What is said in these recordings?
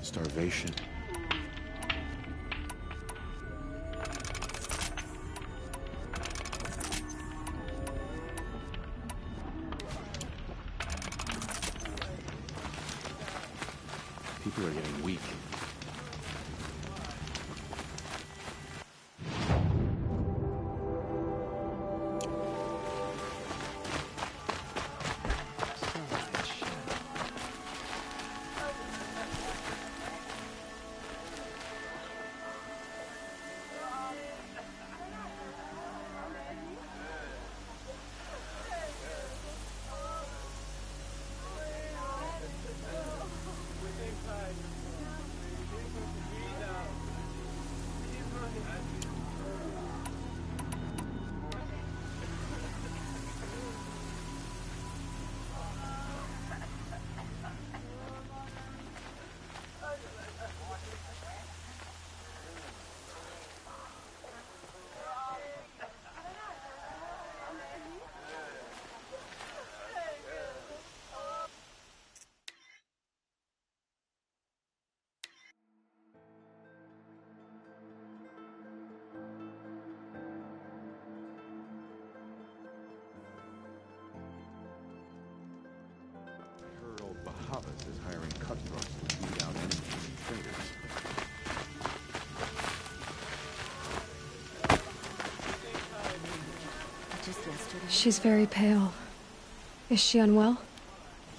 Starvation. People are getting weak. Bahavas is hiring cutthroats to weed out enemies and traitors. She's very pale. Is she unwell?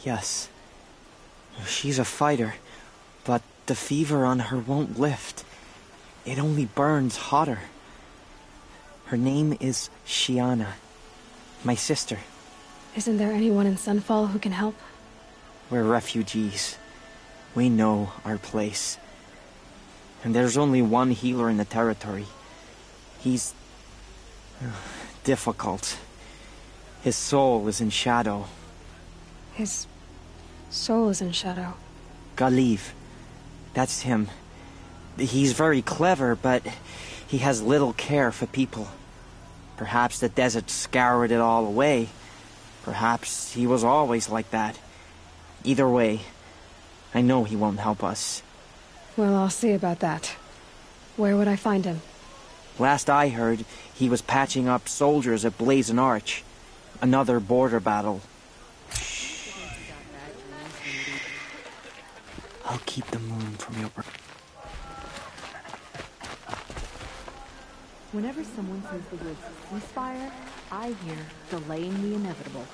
Yes. She's a fighter, but the fever on her won't lift. It only burns hotter. Her name is Shiana, my sister. Isn't there anyone in Sunfall who can help? We're refugees. We know our place. And there's only one healer in the territory. He's difficult. His soul is in shadow. His soul is in shadow. Galiv. That's him. He's very clever, but he has little care for people. Perhaps the desert scoured it all away. Perhaps he was always like that. Either way, I know he won't help us. Well, I'll see about that. Where would I find him? Last I heard, he was patching up soldiers at Blazon Arch. Another border battle. I'll keep the moon from your... Whenever someone says the words ceasefire, I hear delaying the inevitable.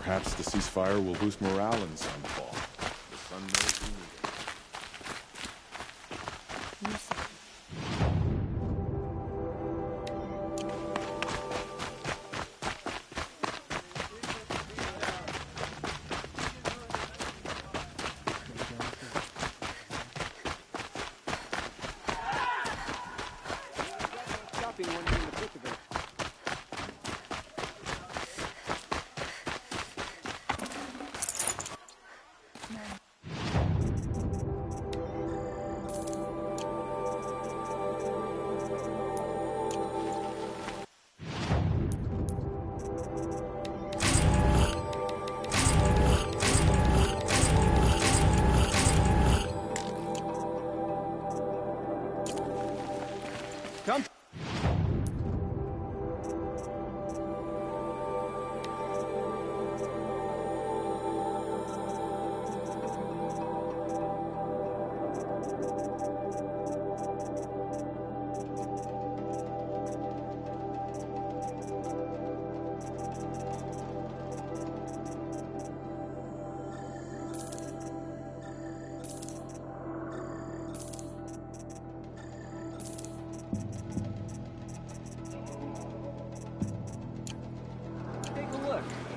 Perhaps the ceasefire will boost morale in Sunfall. The sun knows we need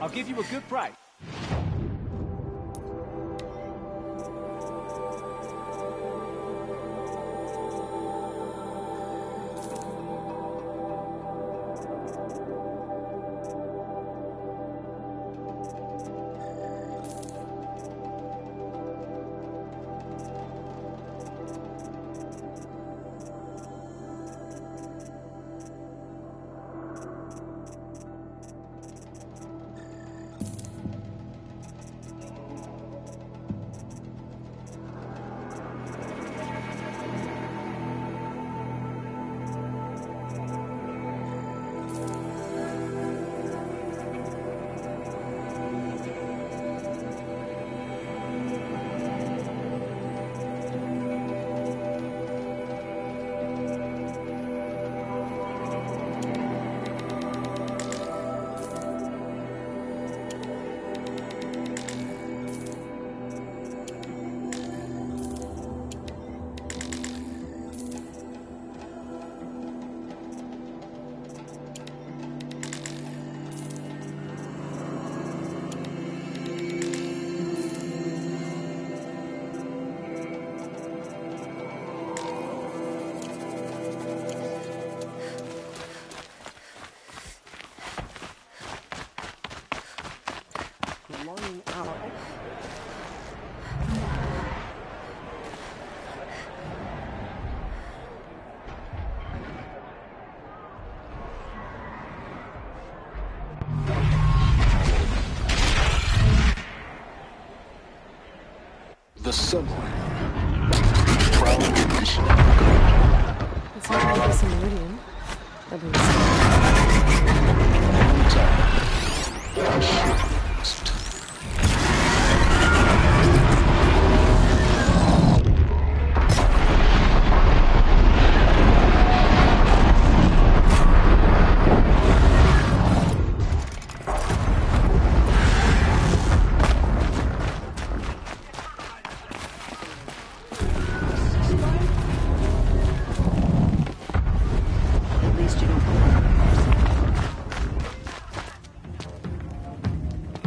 I'll give you a good price. the subway. Proud condition. It's not like this in Meridian. Everyone's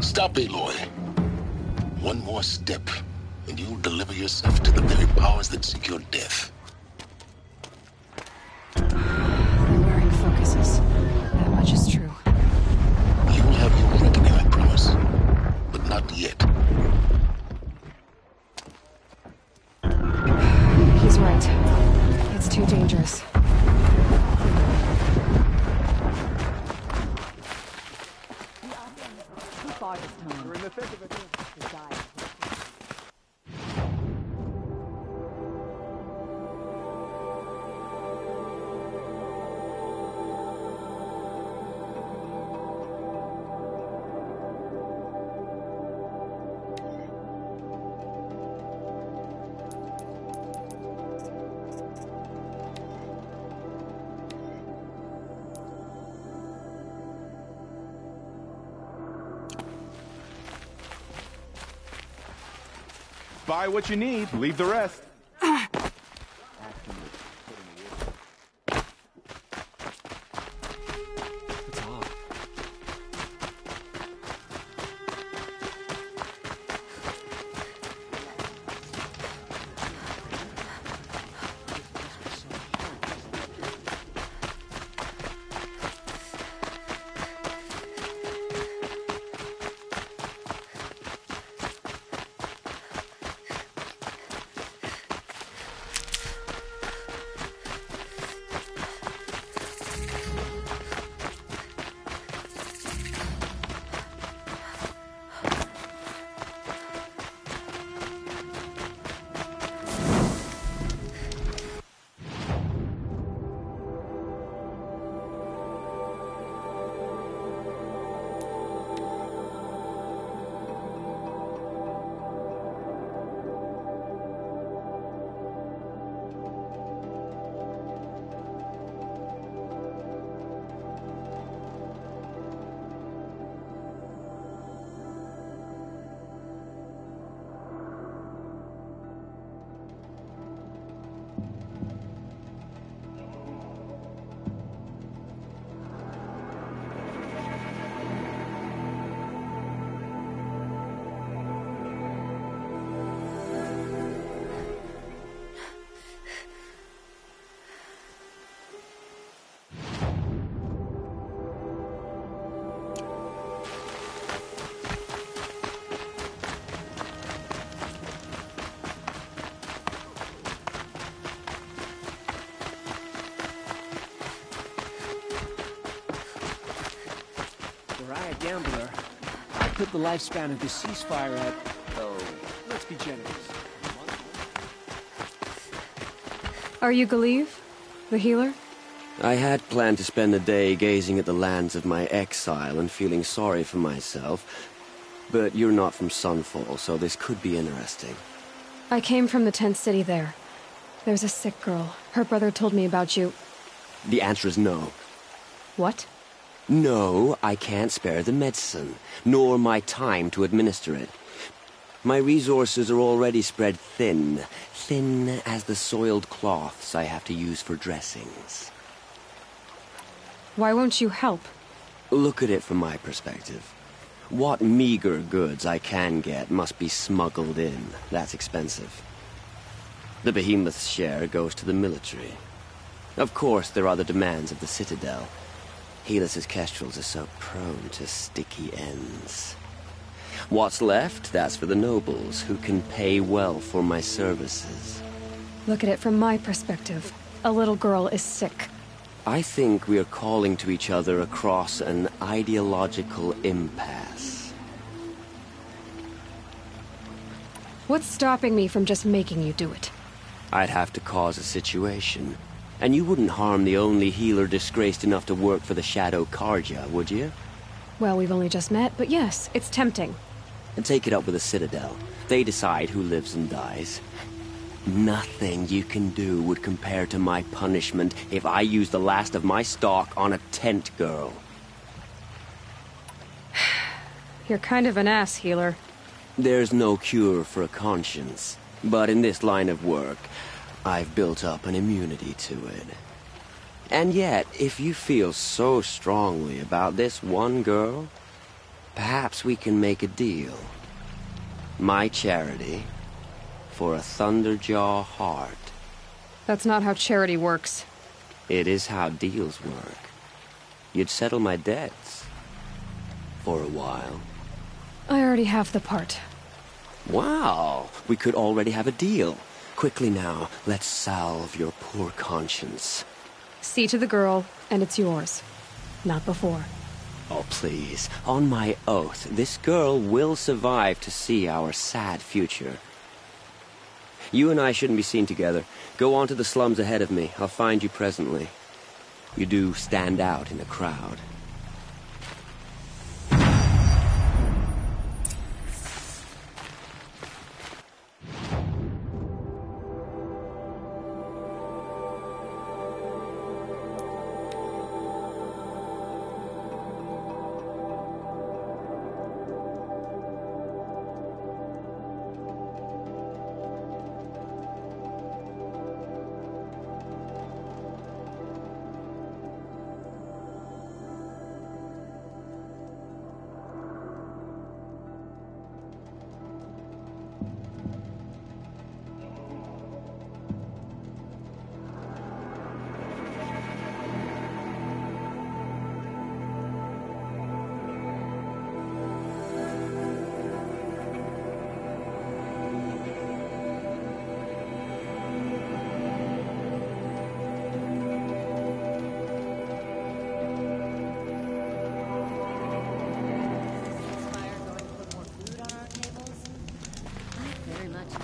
Stop, Aloy. One more step, and you'll deliver yourself to the very powers that seek your death. I'm wearing focuses. That much is true. You will have your reckoning, I promise. But not yet. He's right. It's too dangerous. Too far this time. We're in the thick of it. To die. Buy what you need, leave the rest. Gambler, I put the lifespan of the ceasefire at, oh, let's be generous. Are you Galeev? The healer? I had planned to spend the day gazing at the lands of my exile and feeling sorry for myself, but you're not from Sunfall, so this could be interesting. I came from the tent city there. There's a sick girl. Her brother told me about you. The answer is no. What? No, I can't spare the medicine, nor my time to administer it. My resources are already spread thin as the soiled cloths I have to use for dressings. Why won't you help? Look at it from my perspective. What meager goods I can get must be smuggled in. That's expensive. The behemoth's share goes to the military. Of course, there are the demands of the Citadel. Helis's kestrels are so prone to sticky ends. What's left, that's for the nobles, who can pay well for my services. Look at it from my perspective. A little girl is sick. I think we are calling to each other across an ideological impasse. What's stopping me from just making you do it? I'd have to cause a situation. And you wouldn't harm the only healer disgraced enough to work for the Shadow Carja, would you? Well, we've only just met, but yes, it's tempting. And take it up with the Citadel. They decide who lives and dies. Nothing you can do would compare to my punishment if I use the last of my stock on a tent girl. You're kind of an ass, healer. There's no cure for a conscience, but in this line of work, I've built up an immunity to it. And yet, if you feel so strongly about this one girl, perhaps we can make a deal. My charity for a Thunderjaw heart. That's not how charity works. It is how deals work. You'd settle my debts. For a while. I already have the part. Wow, we could already have a deal. Quickly now, let's salve your poor conscience. See to the girl, and it's yours. Not before. Oh, please. On my oath, this girl will survive to see our sad future. You and I shouldn't be seen together. Go on to the slums ahead of me. I'll find you presently. You do stand out in a crowd.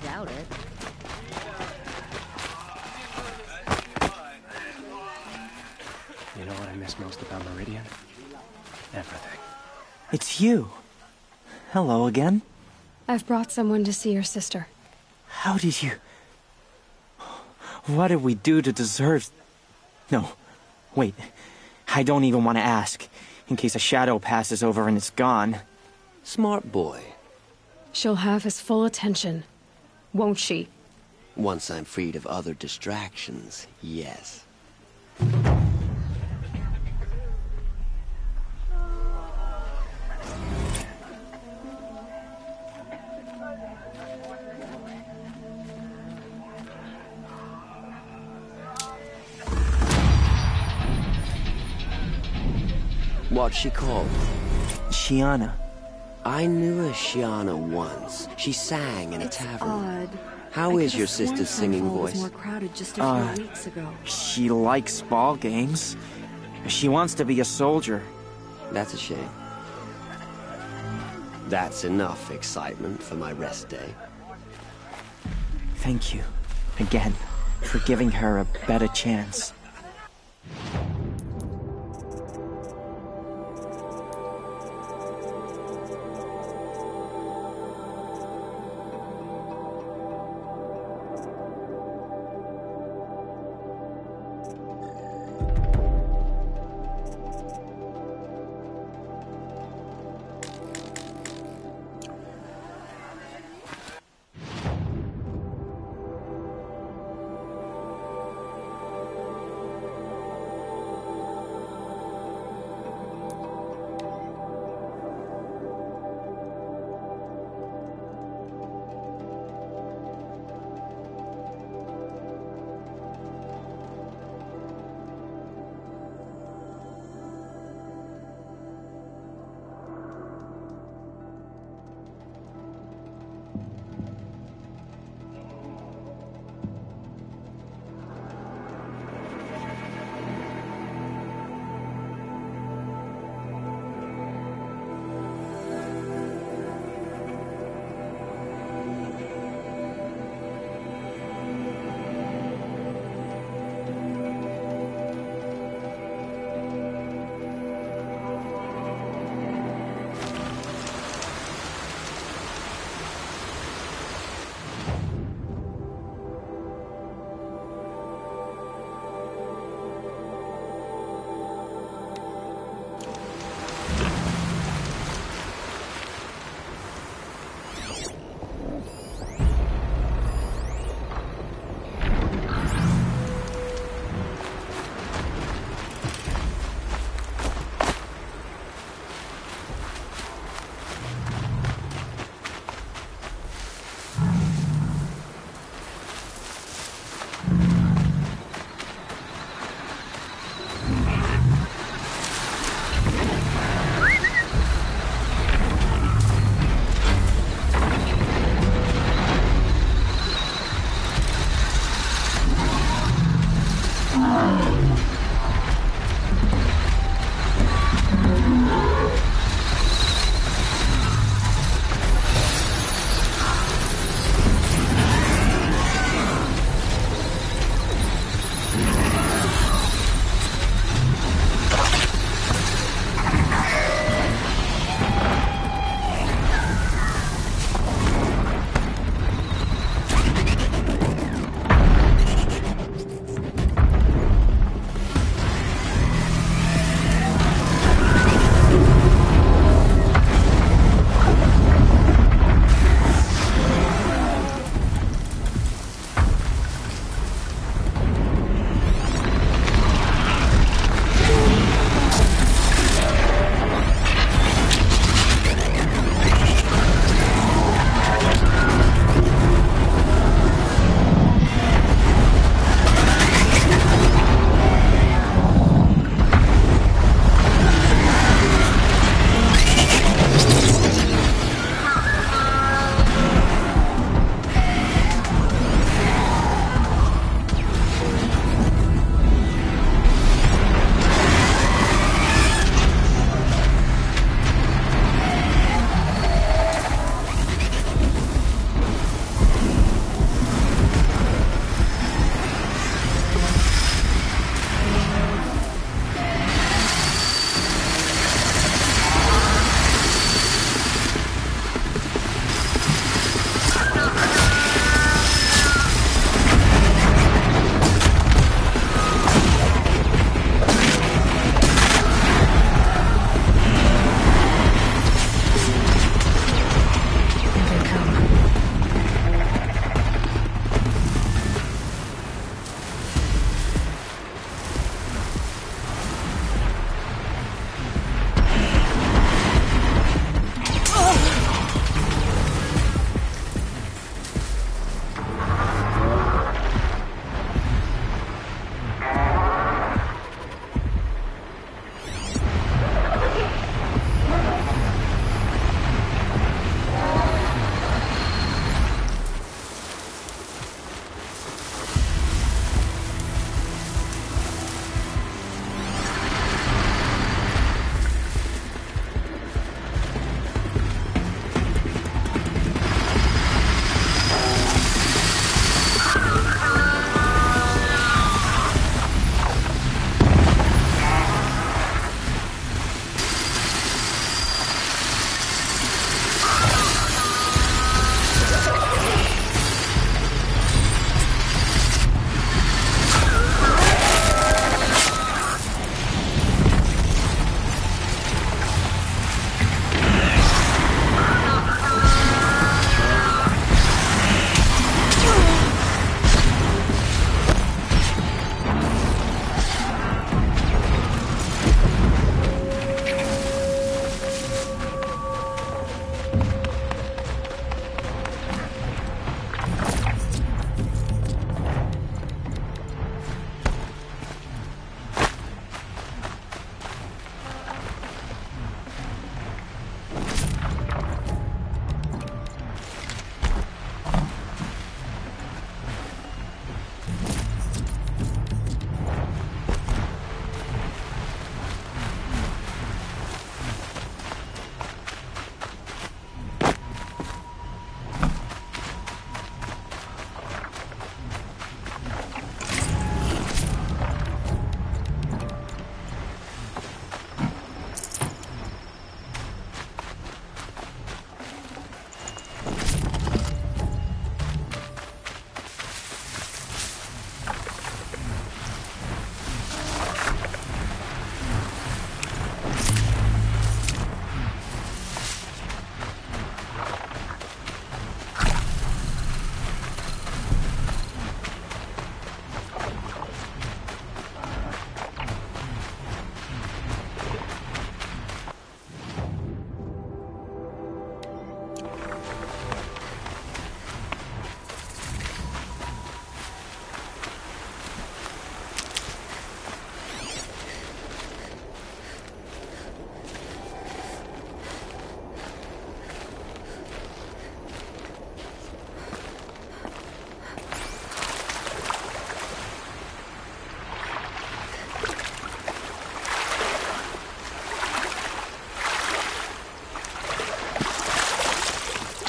Doubt it. You know what I miss most about Meridian? Everything. It's you. Hello again. I've brought someone to see your sister. How did you... What did we do to deserve... No, wait. I don't even want to ask, in case a shadow passes over and it's gone. Smart boy. She'll have his full attention, won't she? Once I'm freed of other distractions, yes. What's she called? Shiana. I knew a Shiana once. She sang in a tavern. Odd. How is your sister's singing voice? More crowded just a few weeks ago. She likes ball games. She wants to be a soldier. That's a shame. That's enough excitement for my rest day. Thank you, again, for giving her a better chance.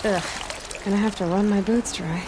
Ugh, gonna have to run my boots dry.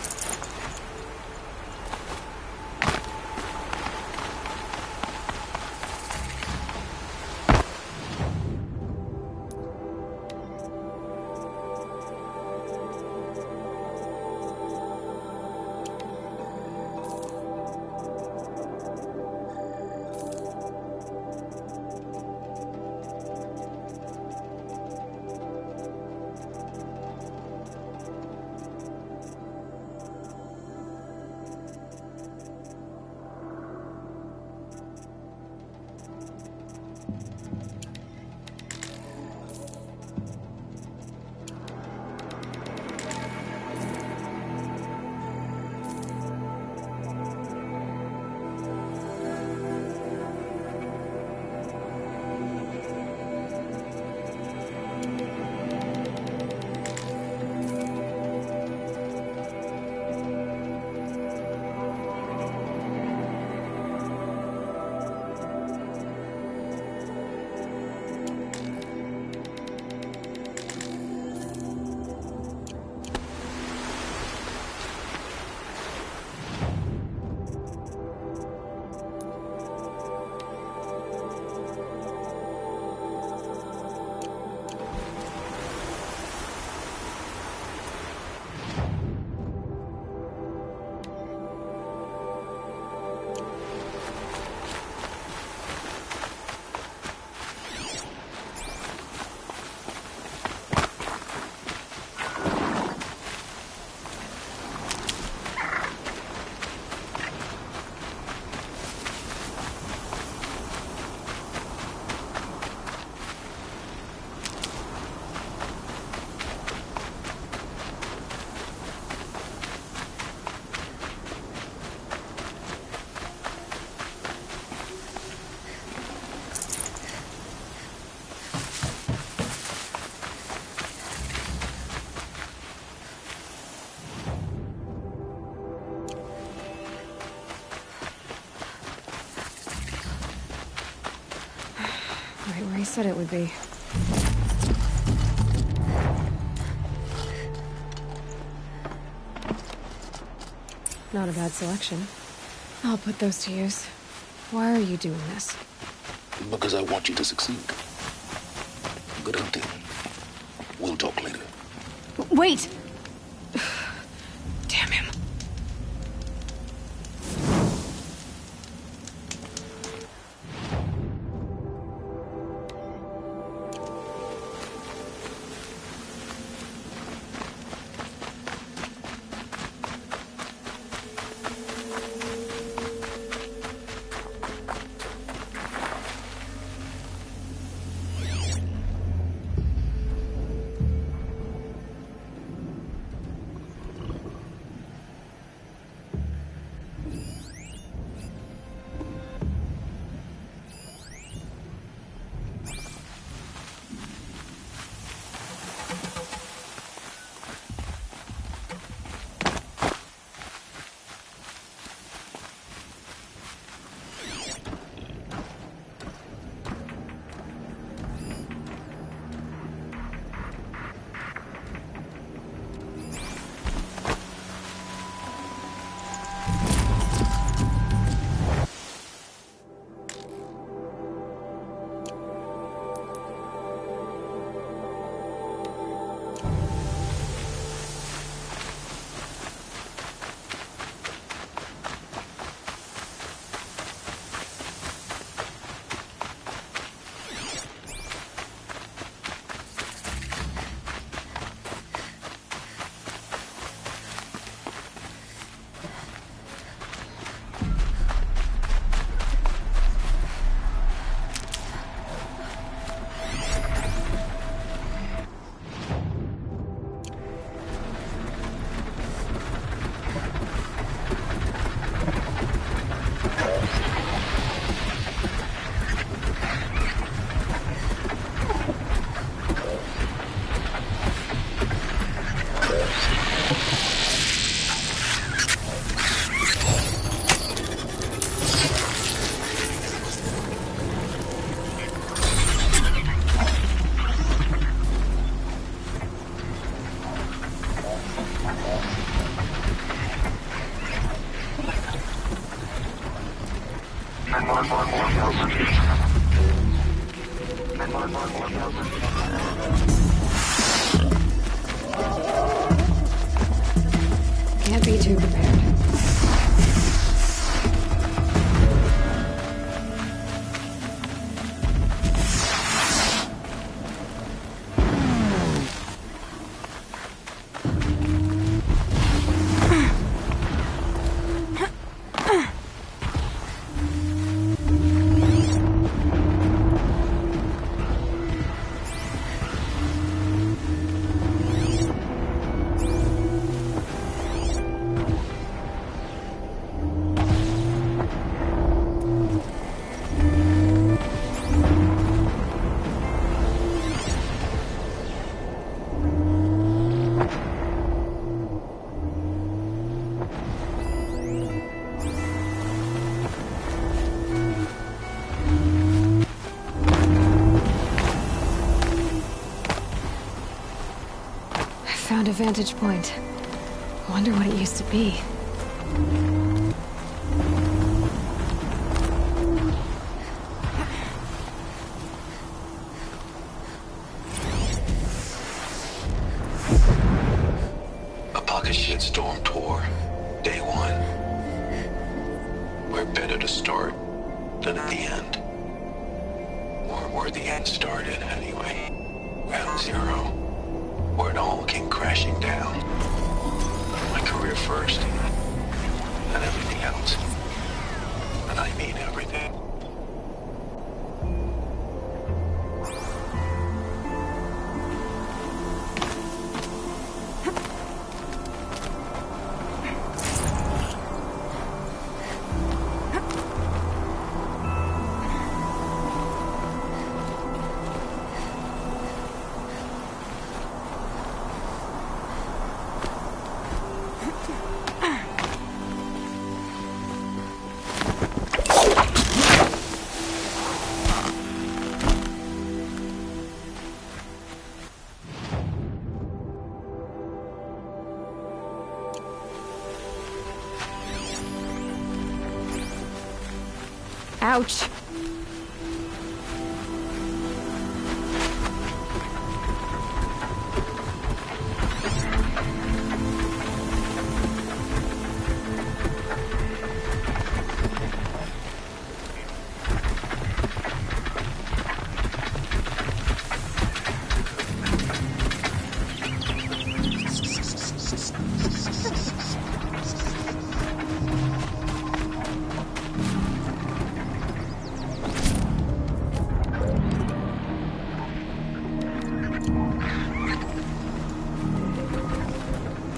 Right where he said it would be. Not a bad selection. I'll put those to use. Why are you doing this? Because I want you to succeed. Good hunting. We'll talk later. Wait! Damn him. Can't be too prepared. Found a vantage point. Wonder what it used to be. A pocket shitstorm tour. Day one. Where better to start than at the end. Or where the end started, anyway. Ground zero. Where it all came crashing down. My career first, and everything else. And I mean everything. Ouch.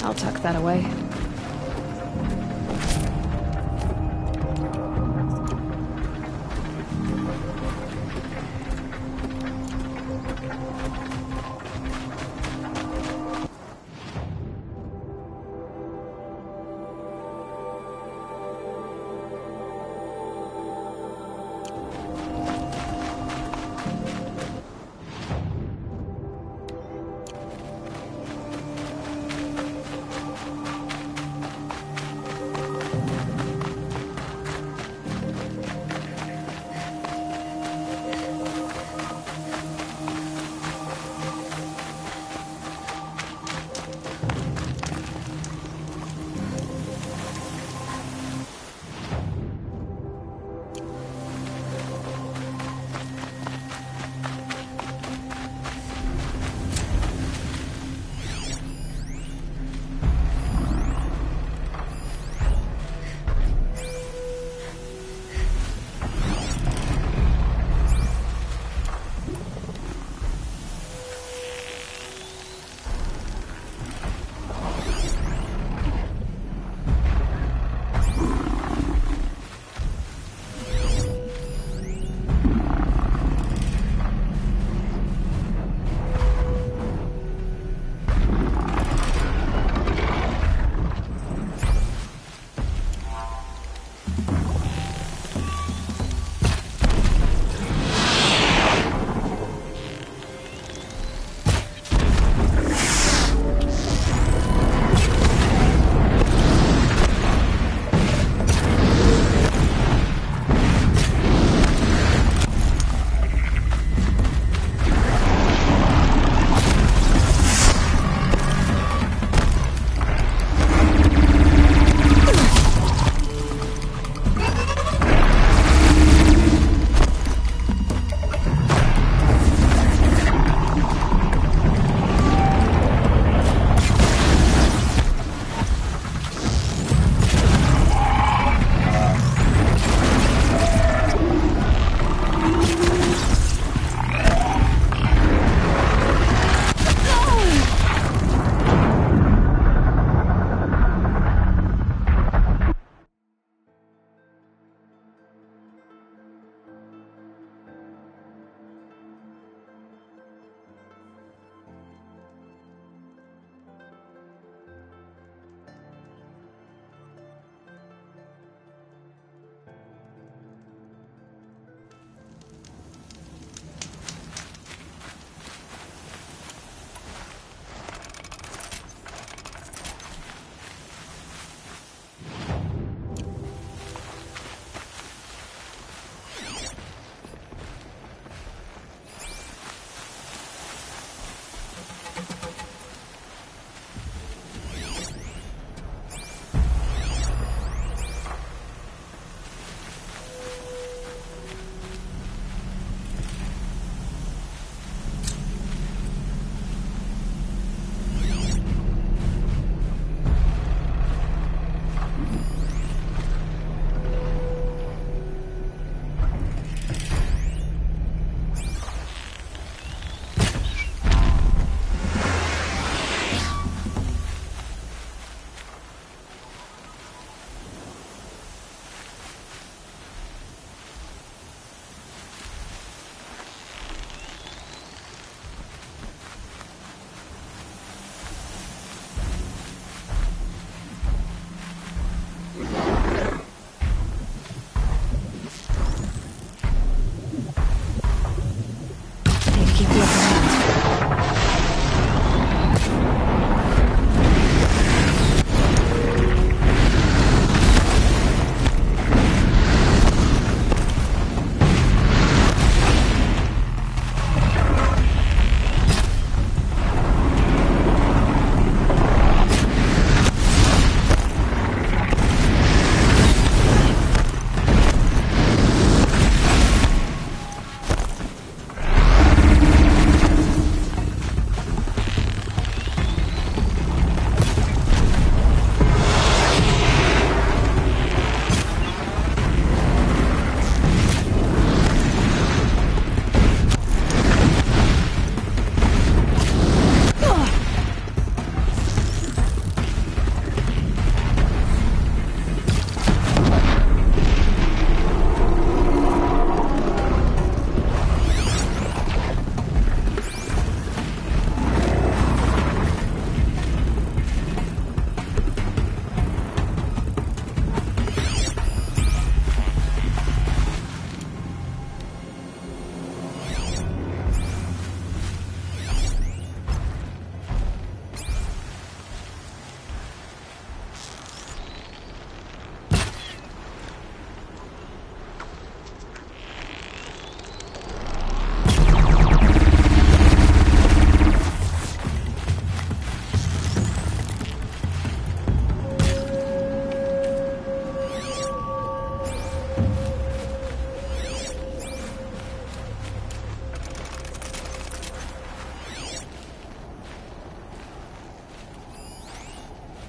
I'll tuck that away.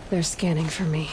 They're scanning for me.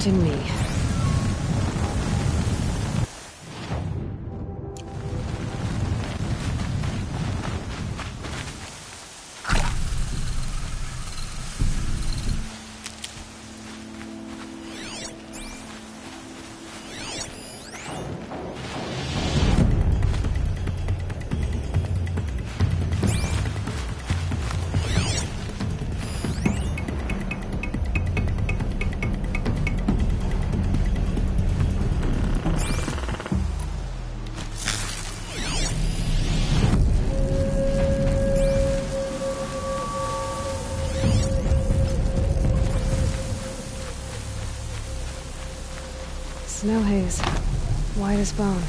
Hunting me. Snow haze, white as bone.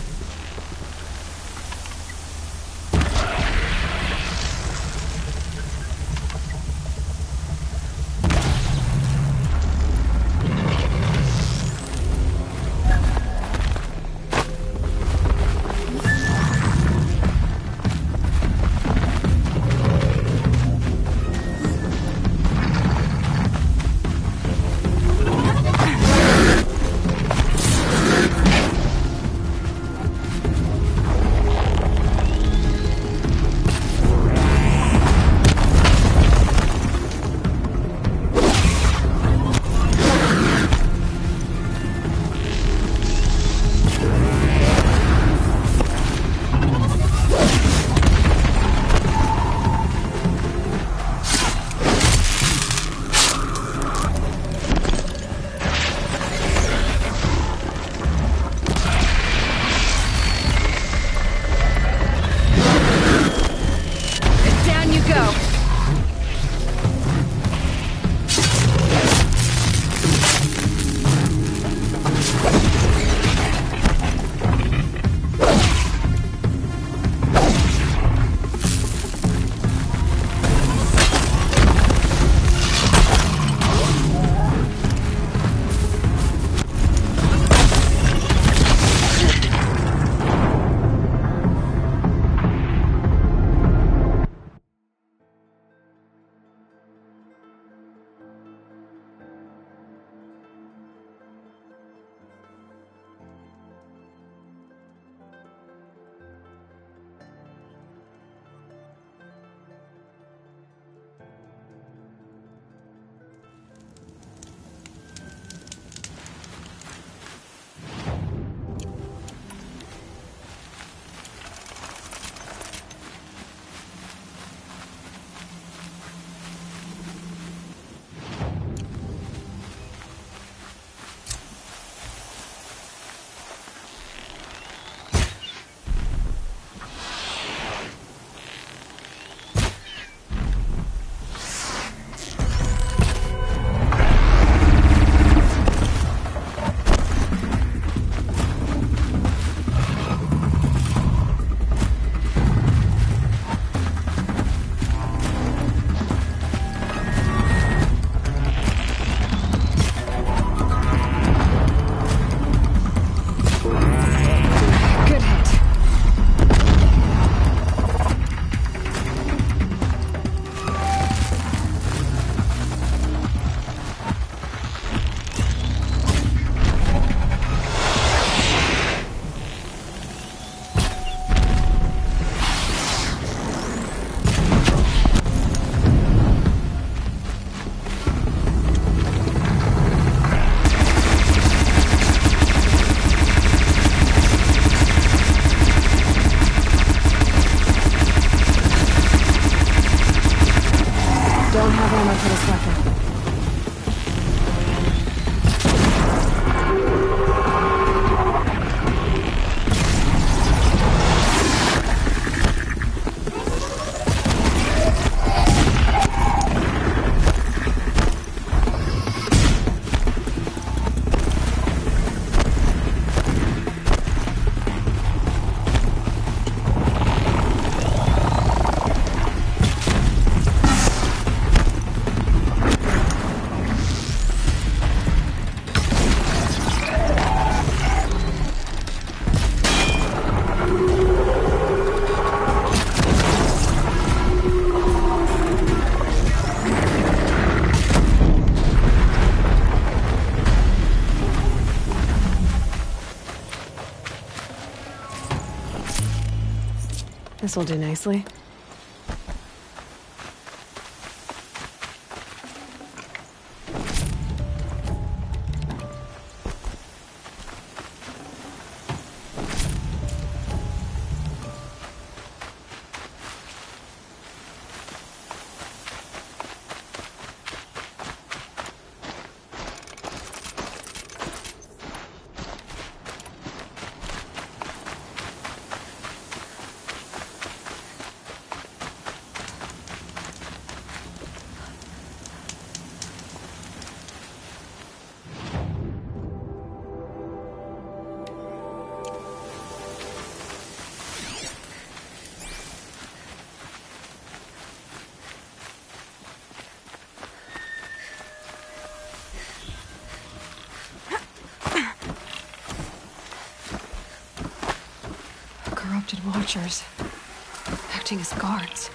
This'll do nicely. Corrupted Watchers, acting as guards.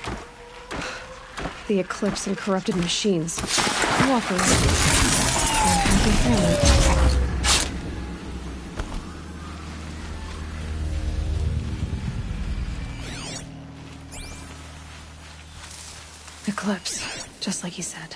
The Eclipse and corrupted machines. Walkers. They're a happy family. Eclipse, just like he said.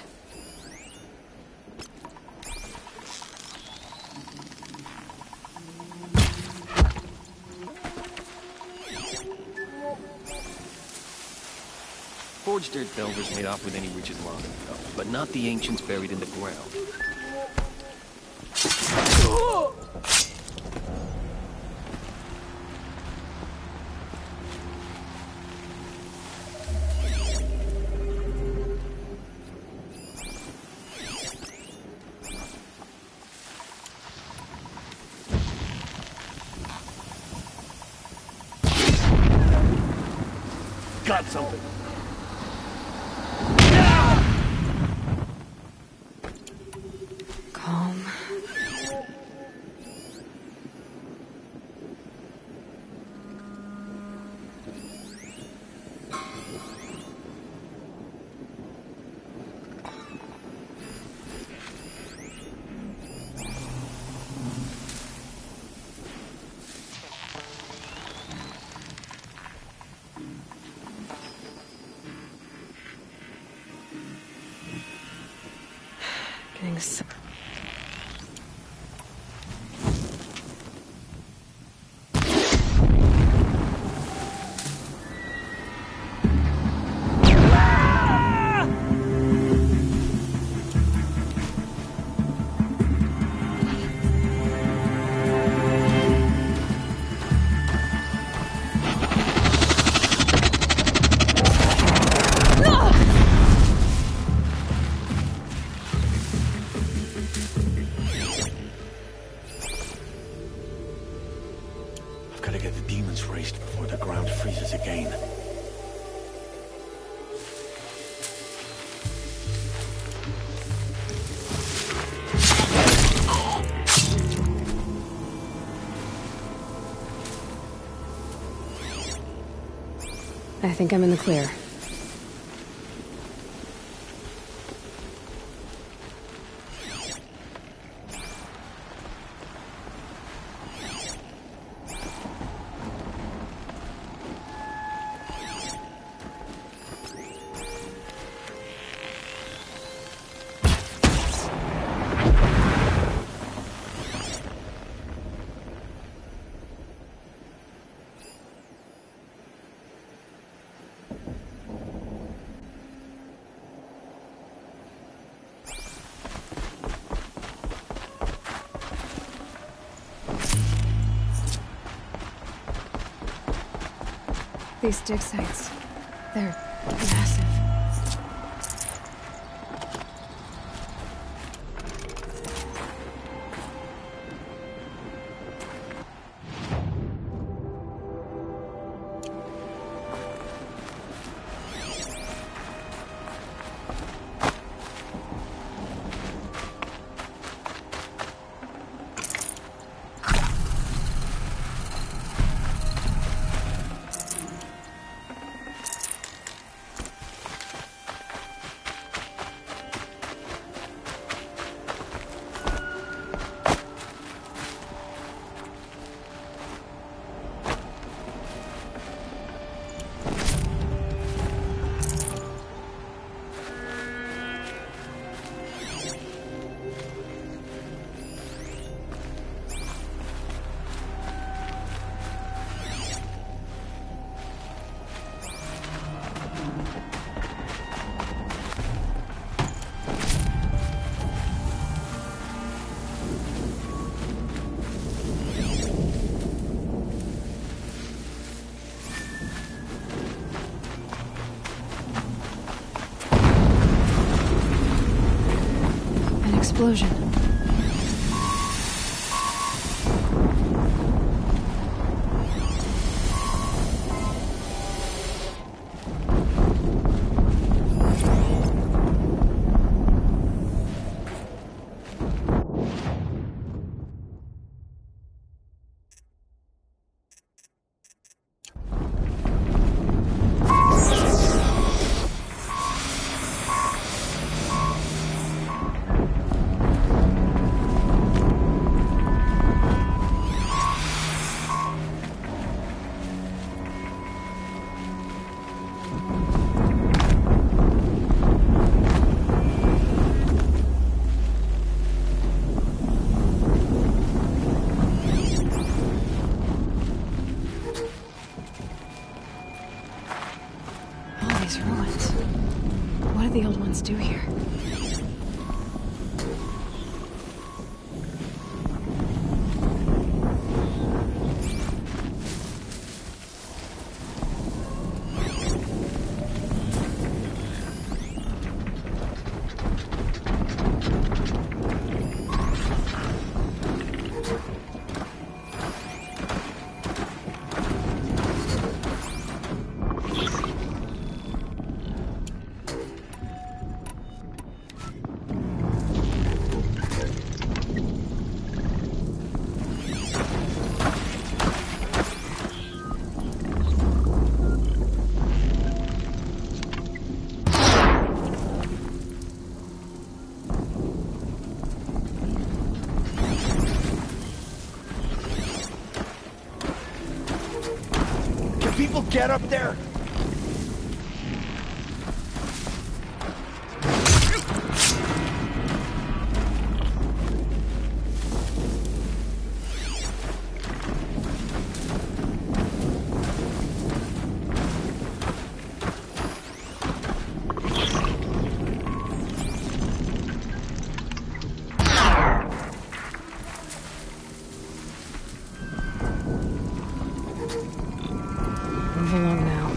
Forged dirt delvers made off with any riches long ago, but not the ancients buried in the ground. Got something. Calm. Getting so... I've got to get the demons raised before the ground freezes again. I think I'm in the clear. These dig sites, they're massive. explosion. Ruins. What did the old ones do here? People get up there? Move along now.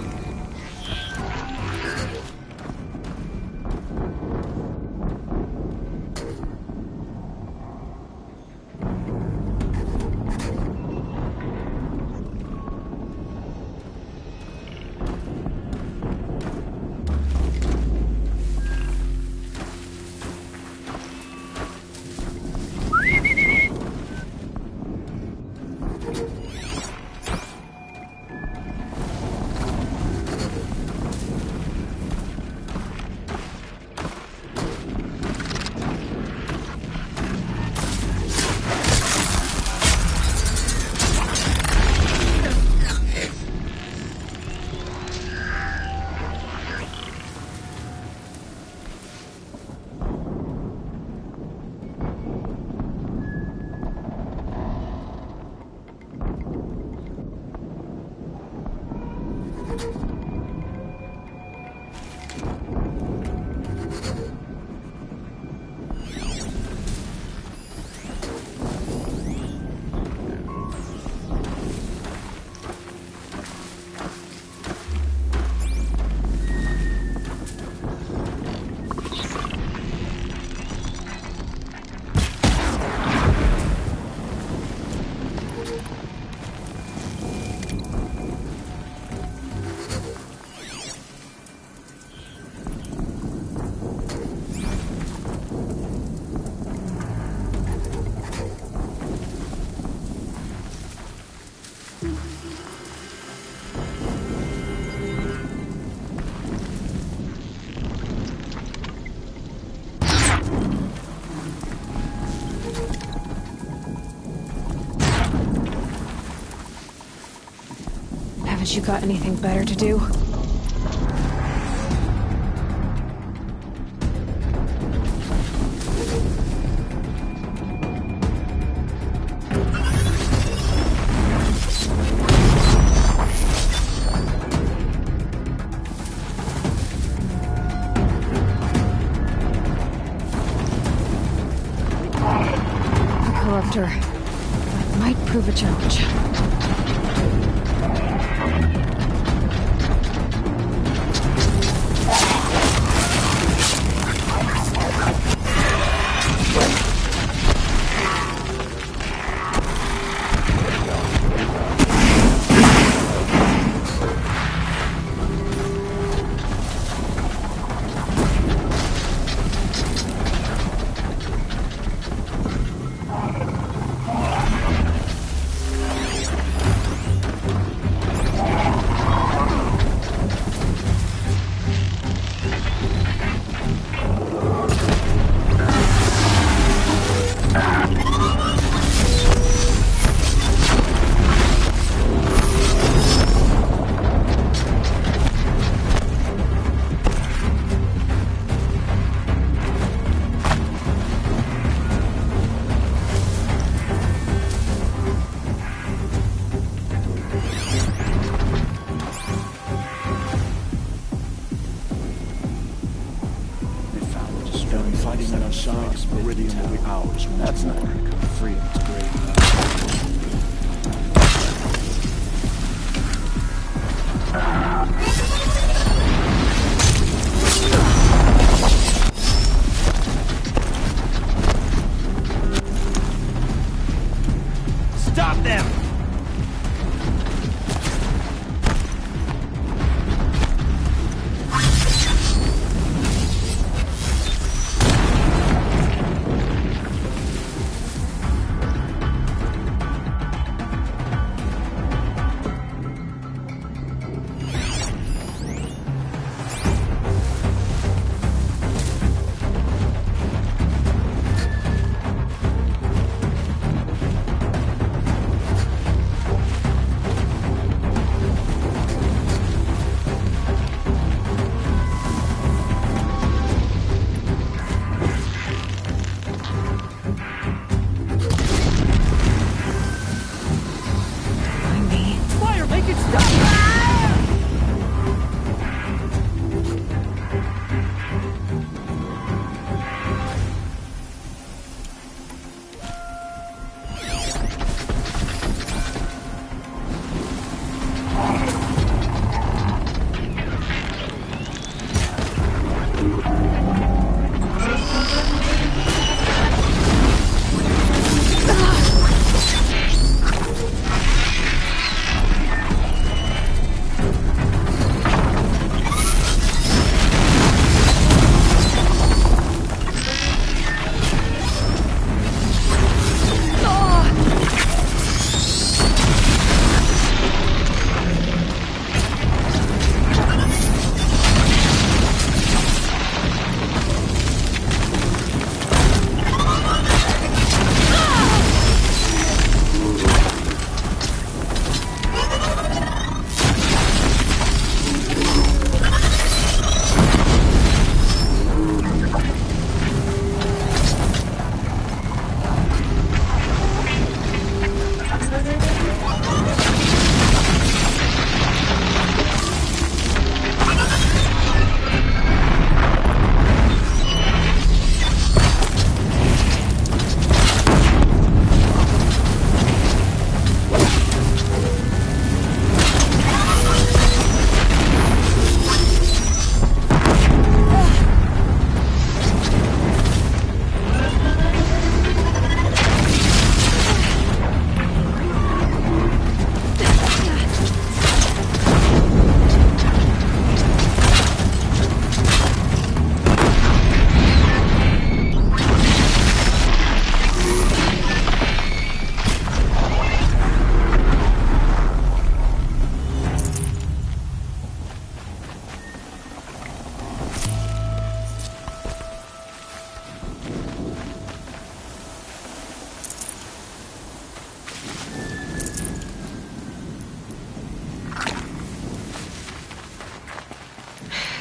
Haven't you got anything better to do? Corruptor. That might prove a challenge. This Meridian will be ours. That's not gonna come free of its grave. Stop them!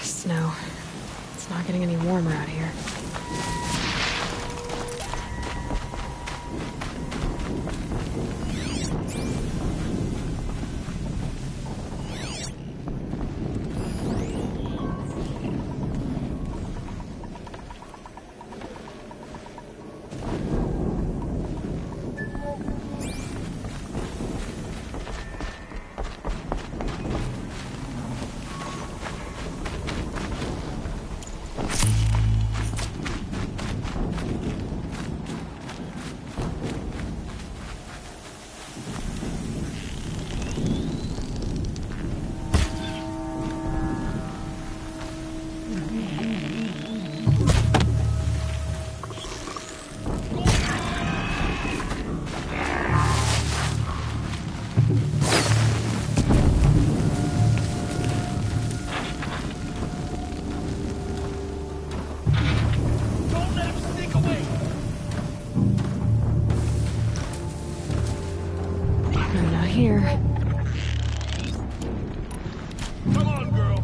Snow. It's not getting any warmer out here. Here. Come on, girl.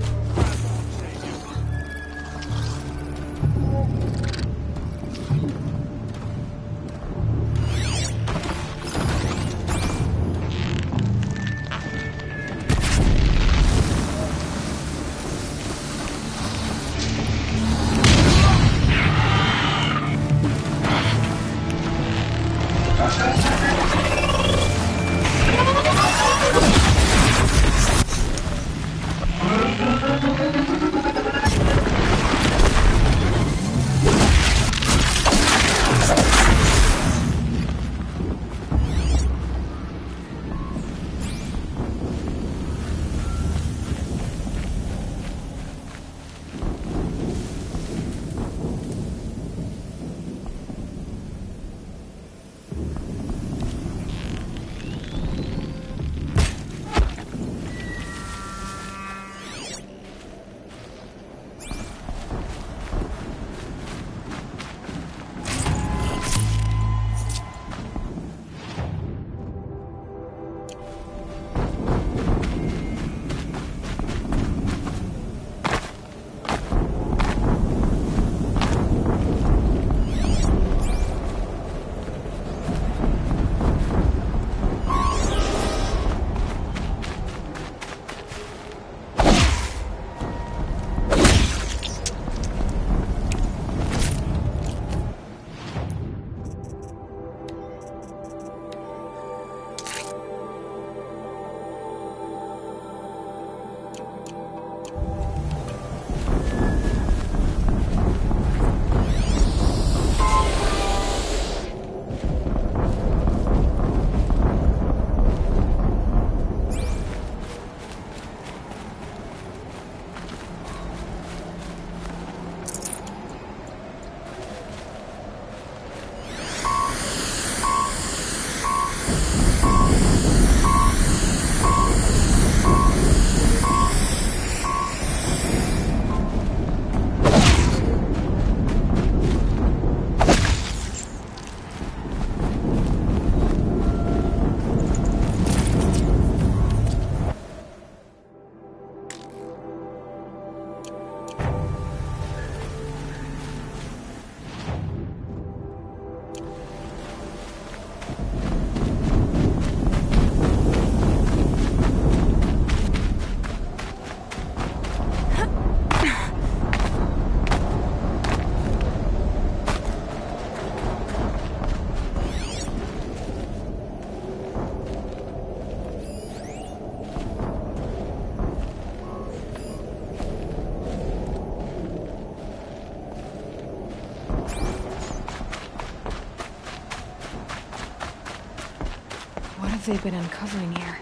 have they been uncovering here?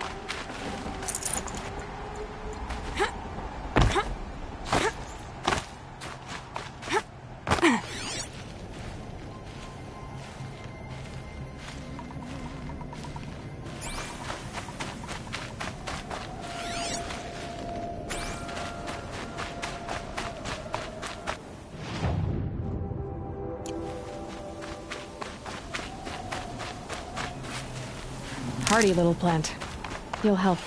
Hardy little plant. You'll help.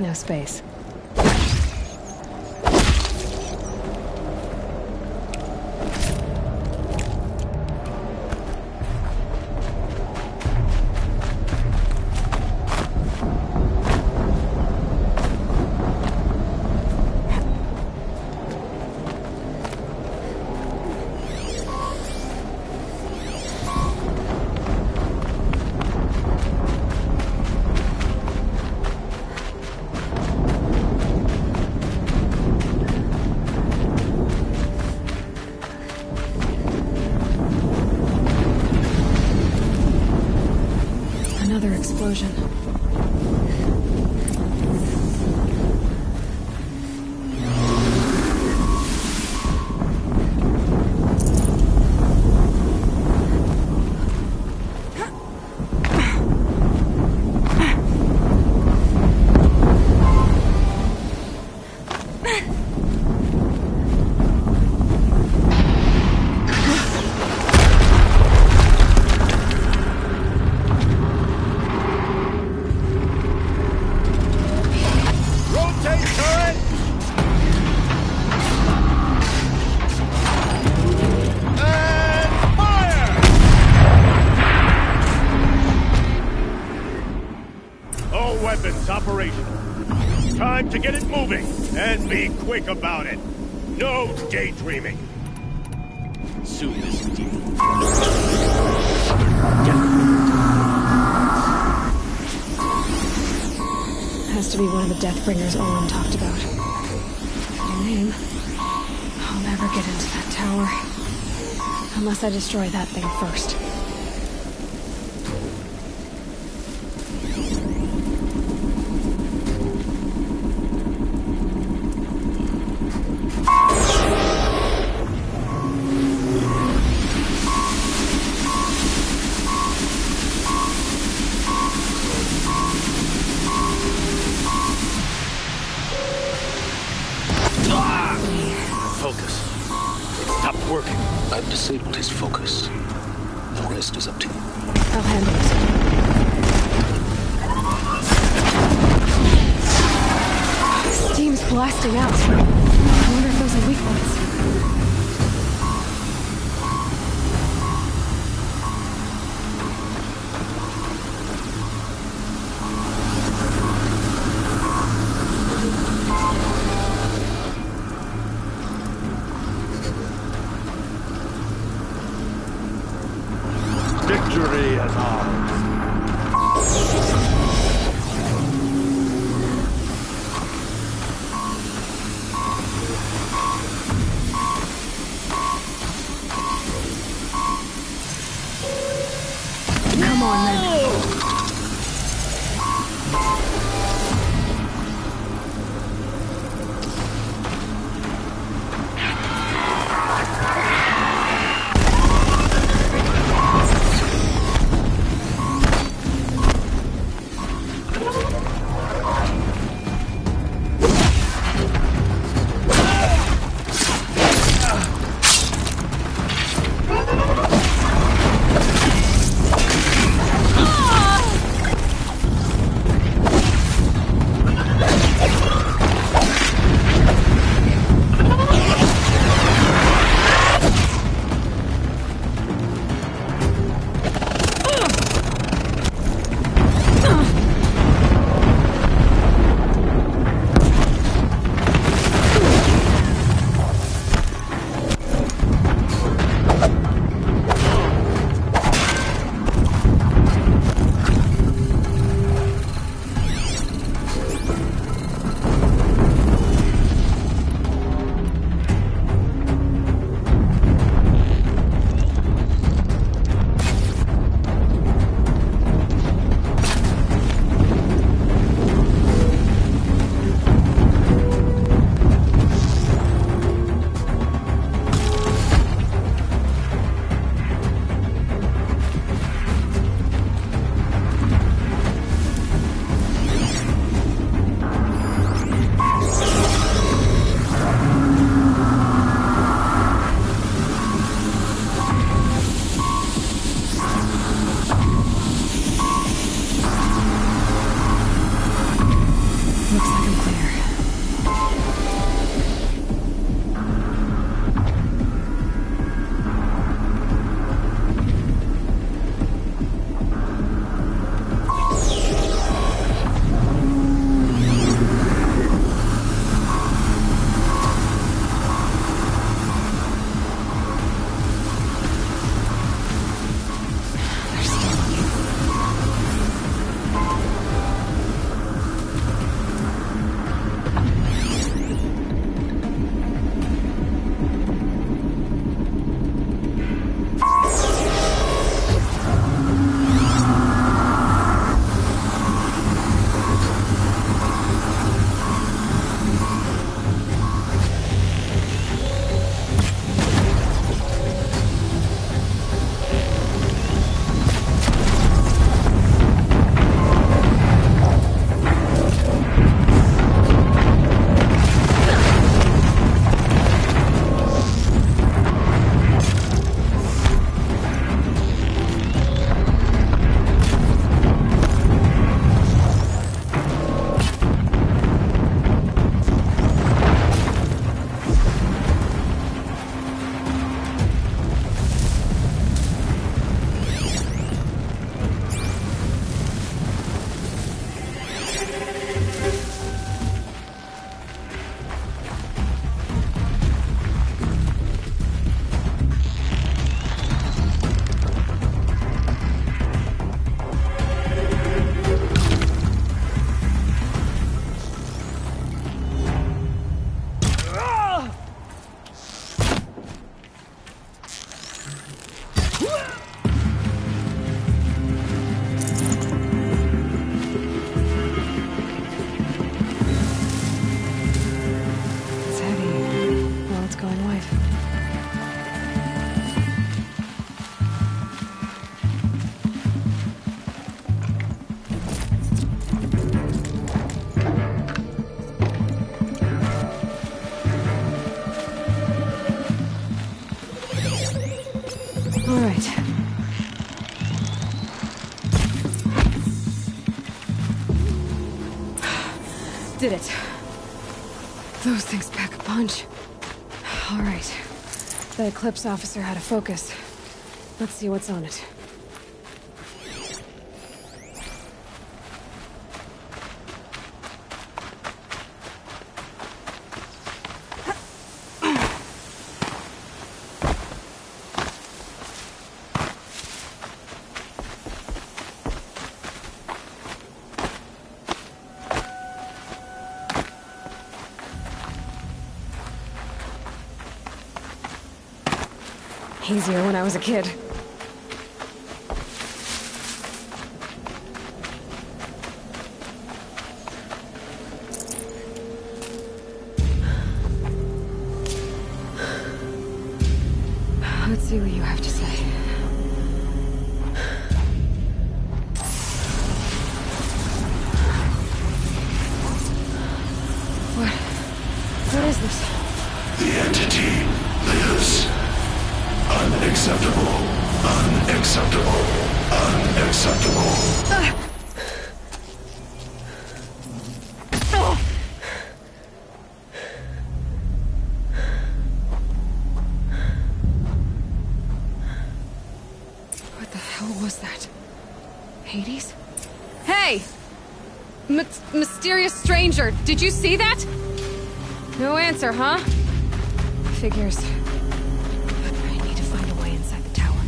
No space. Another explosion. Weapons operational. Time to get it moving, and be quick about it. No daydreaming. Soon this demon. Has to be one of the Deathbringers Olin talked about. New name. I'll never get into that tower. Unless I destroy that thing first. stopped working. I've disabled his focus. The rest is up to you. I'll handle it. Steam's blasting out. I wonder if those are weak points. Victory is ours. Come on, then. All right. Did it. Those things pack a punch. All right. The Eclipse officer had a focus. Let's see what's on it. Easier when I was a kid. Let's see what you have to say. What is this? The entity lives. Unacceptable. Unacceptable. Unacceptable. What the hell was that? Hades? Hey! Mysterious stranger, did you see that? No answer, huh? Figures. I need to find a way inside the tower.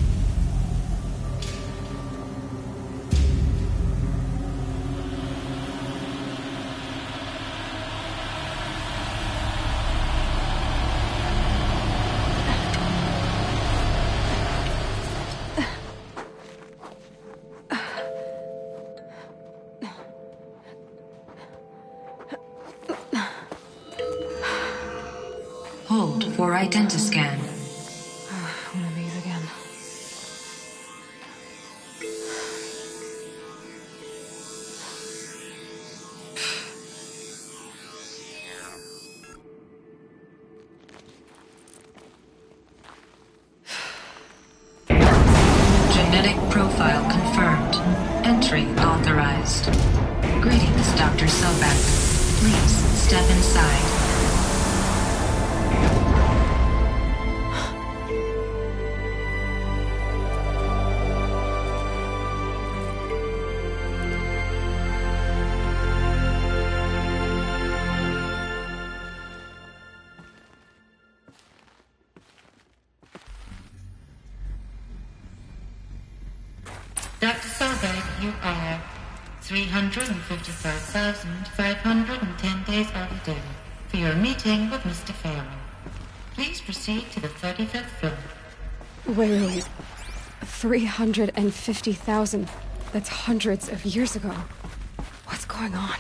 Hold for identiscan. One of these again. Genetic profile confirmed. Entry authorized. Greetings, Dr. Sobek. Please step inside. Dr. Sobek, you are 355,510 days of the day for your meeting with Mr. Farrell. Please proceed to the 35th floor. Wait. 350,000. That's hundreds of years ago. What's going on?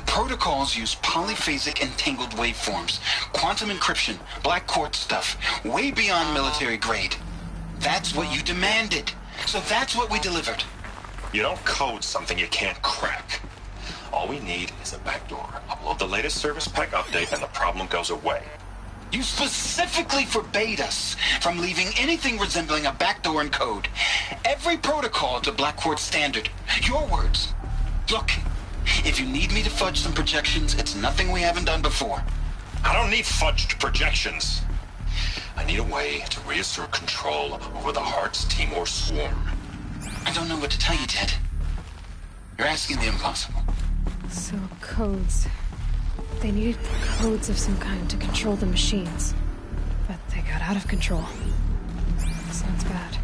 Protocols use polyphasic entangled waveforms, quantum encryption, black quartz stuff, way beyond military grade. That's what you demanded. So that's what we delivered. You don't code something you can't crack. All we need is a backdoor. Upload the latest service pack update and the problem goes away. You specifically forbade us from leaving anything resembling a backdoor in code. Every protocol to Black Quartz standard. Your words. Look, if you need me to fudge some projections, it's nothing we haven't done before. I don't need fudged projections. I need a way to reassert control over the Heart's Timor swarm. I don't know what to tell you, Ted. You're asking the impossible. So, codes. They needed codes of some kind to control the machines. But they got out of control. Sounds bad.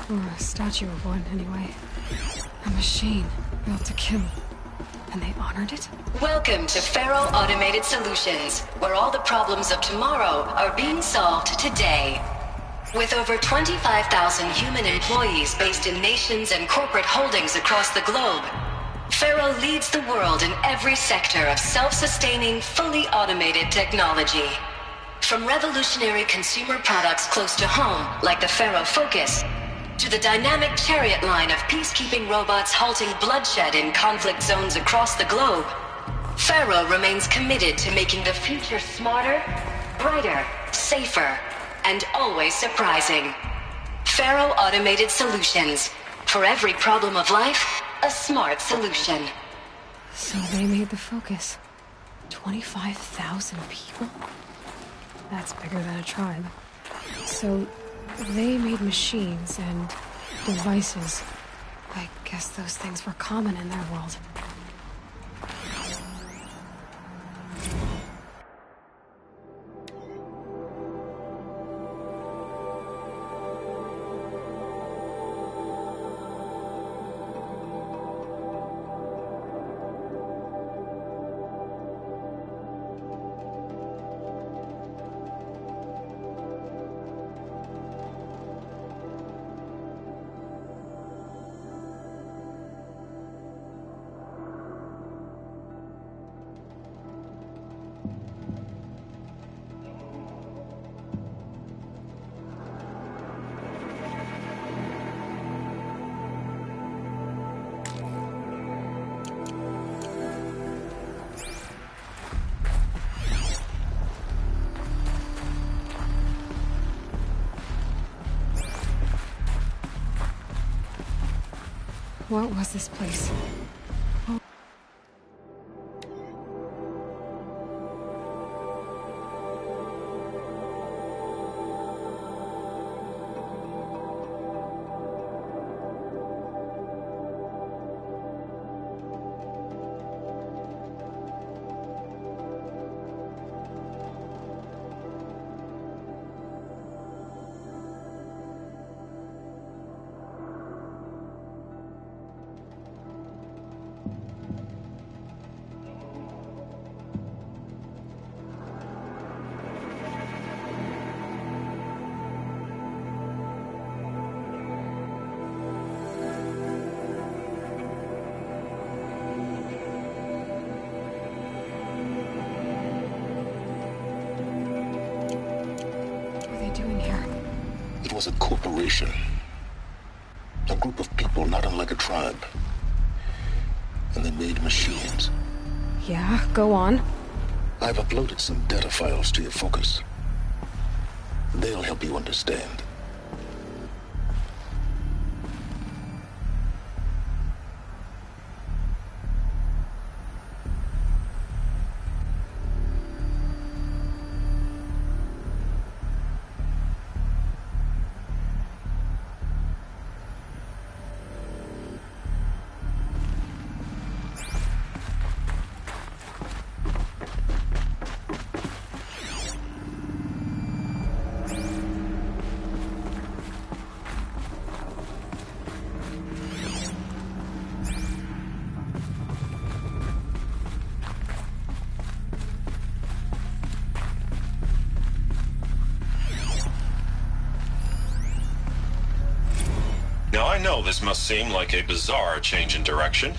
Or a statue of one, anyway. A machine built to kill. And they honored it? Welcome to Faro Automated Solutions, where all the problems of tomorrow are being solved today. With over 25,000 human employees based in nations and corporate holdings across the globe, Faro leads the world in every sector of self-sustaining, fully automated technology. From revolutionary consumer products close to home, like the Faro Focus, to the dynamic Chariot line of peacekeeping robots halting bloodshed in conflict zones across the globe, Faro remains committed to making the future smarter, brighter, safer, and always surprising. Faro Automated Solutions. For every problem of life, a smart solution. So they made the Focus. 25,000 people? That's bigger than a tribe. So they made machines and devices. I guess those things were common in their world. What was this place? Oh. It was a corporation. A group of people not unlike a tribe. And they made machines. Yeah, go on. I've uploaded some data files to your Focus. They'll help you understand. Now, I know this must seem like a bizarre change in direction.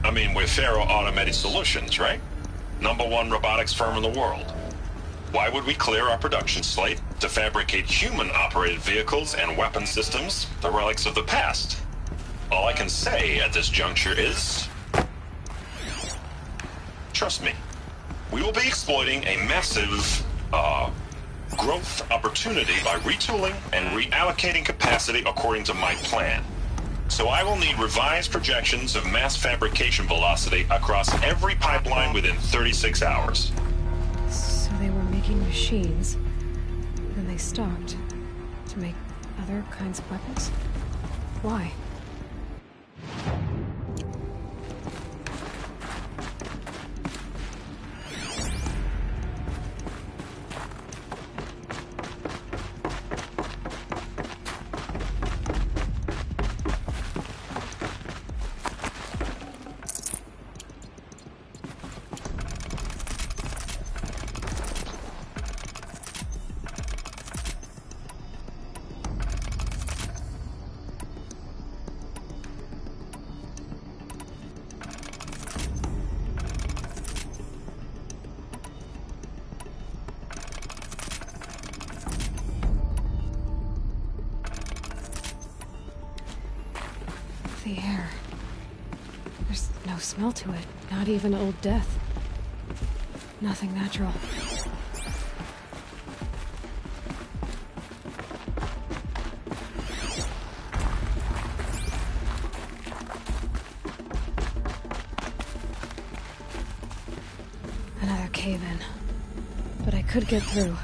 I mean, we're Faro Automated Solutions, right? #1 robotics firm in the world. Why would we clear our production slate to fabricate human-operated vehicles and weapon systems, the relics of the past? All I can say at this juncture is... trust me. We will be exploiting a massive, growth opportunity by retooling and reallocating capacity according to my plan. So I will need revised projections of mass fabrication velocity across every pipeline within 36 hours. So they were making machines, then they stopped to make other kinds of weapons? Why? smell to it. Not even Old Death. Nothing natural. Another cave-in. But I could get through.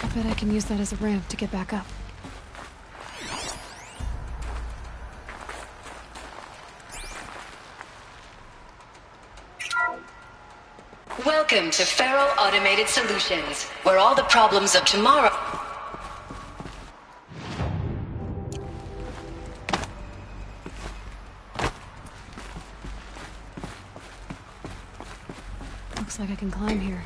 I bet I can use that as a ramp to get back up. Welcome to Faro Automated Solutions, where all the problems of tomorrow... Looks like I can climb here.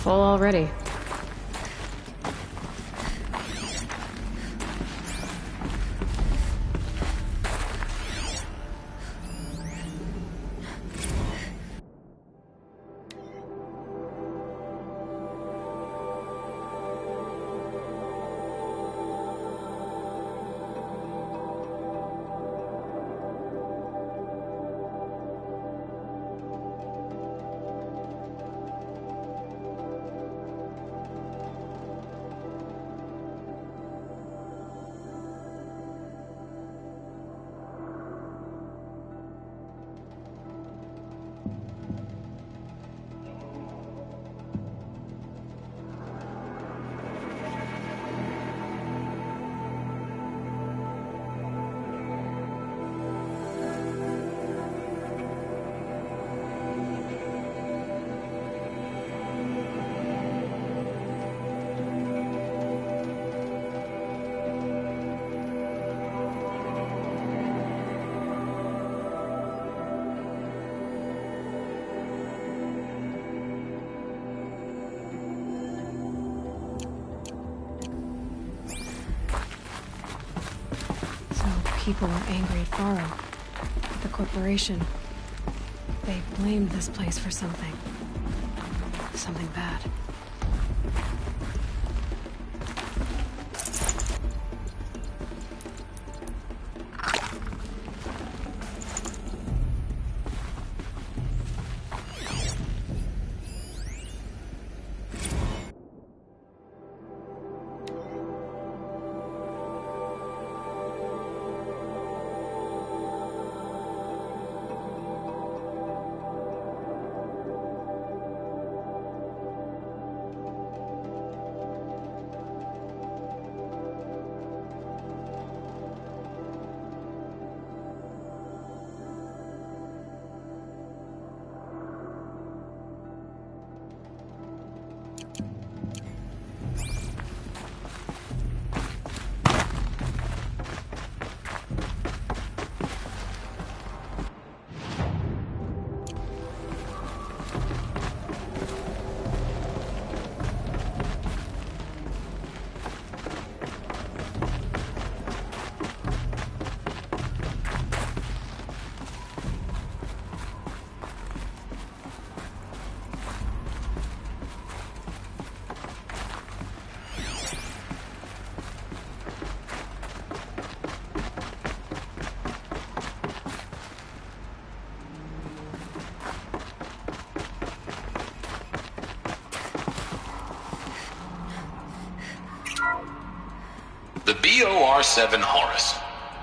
Full already. people were angry at Faro, at the corporation. They blamed this place for something. Something bad. The BOR-7 Horus.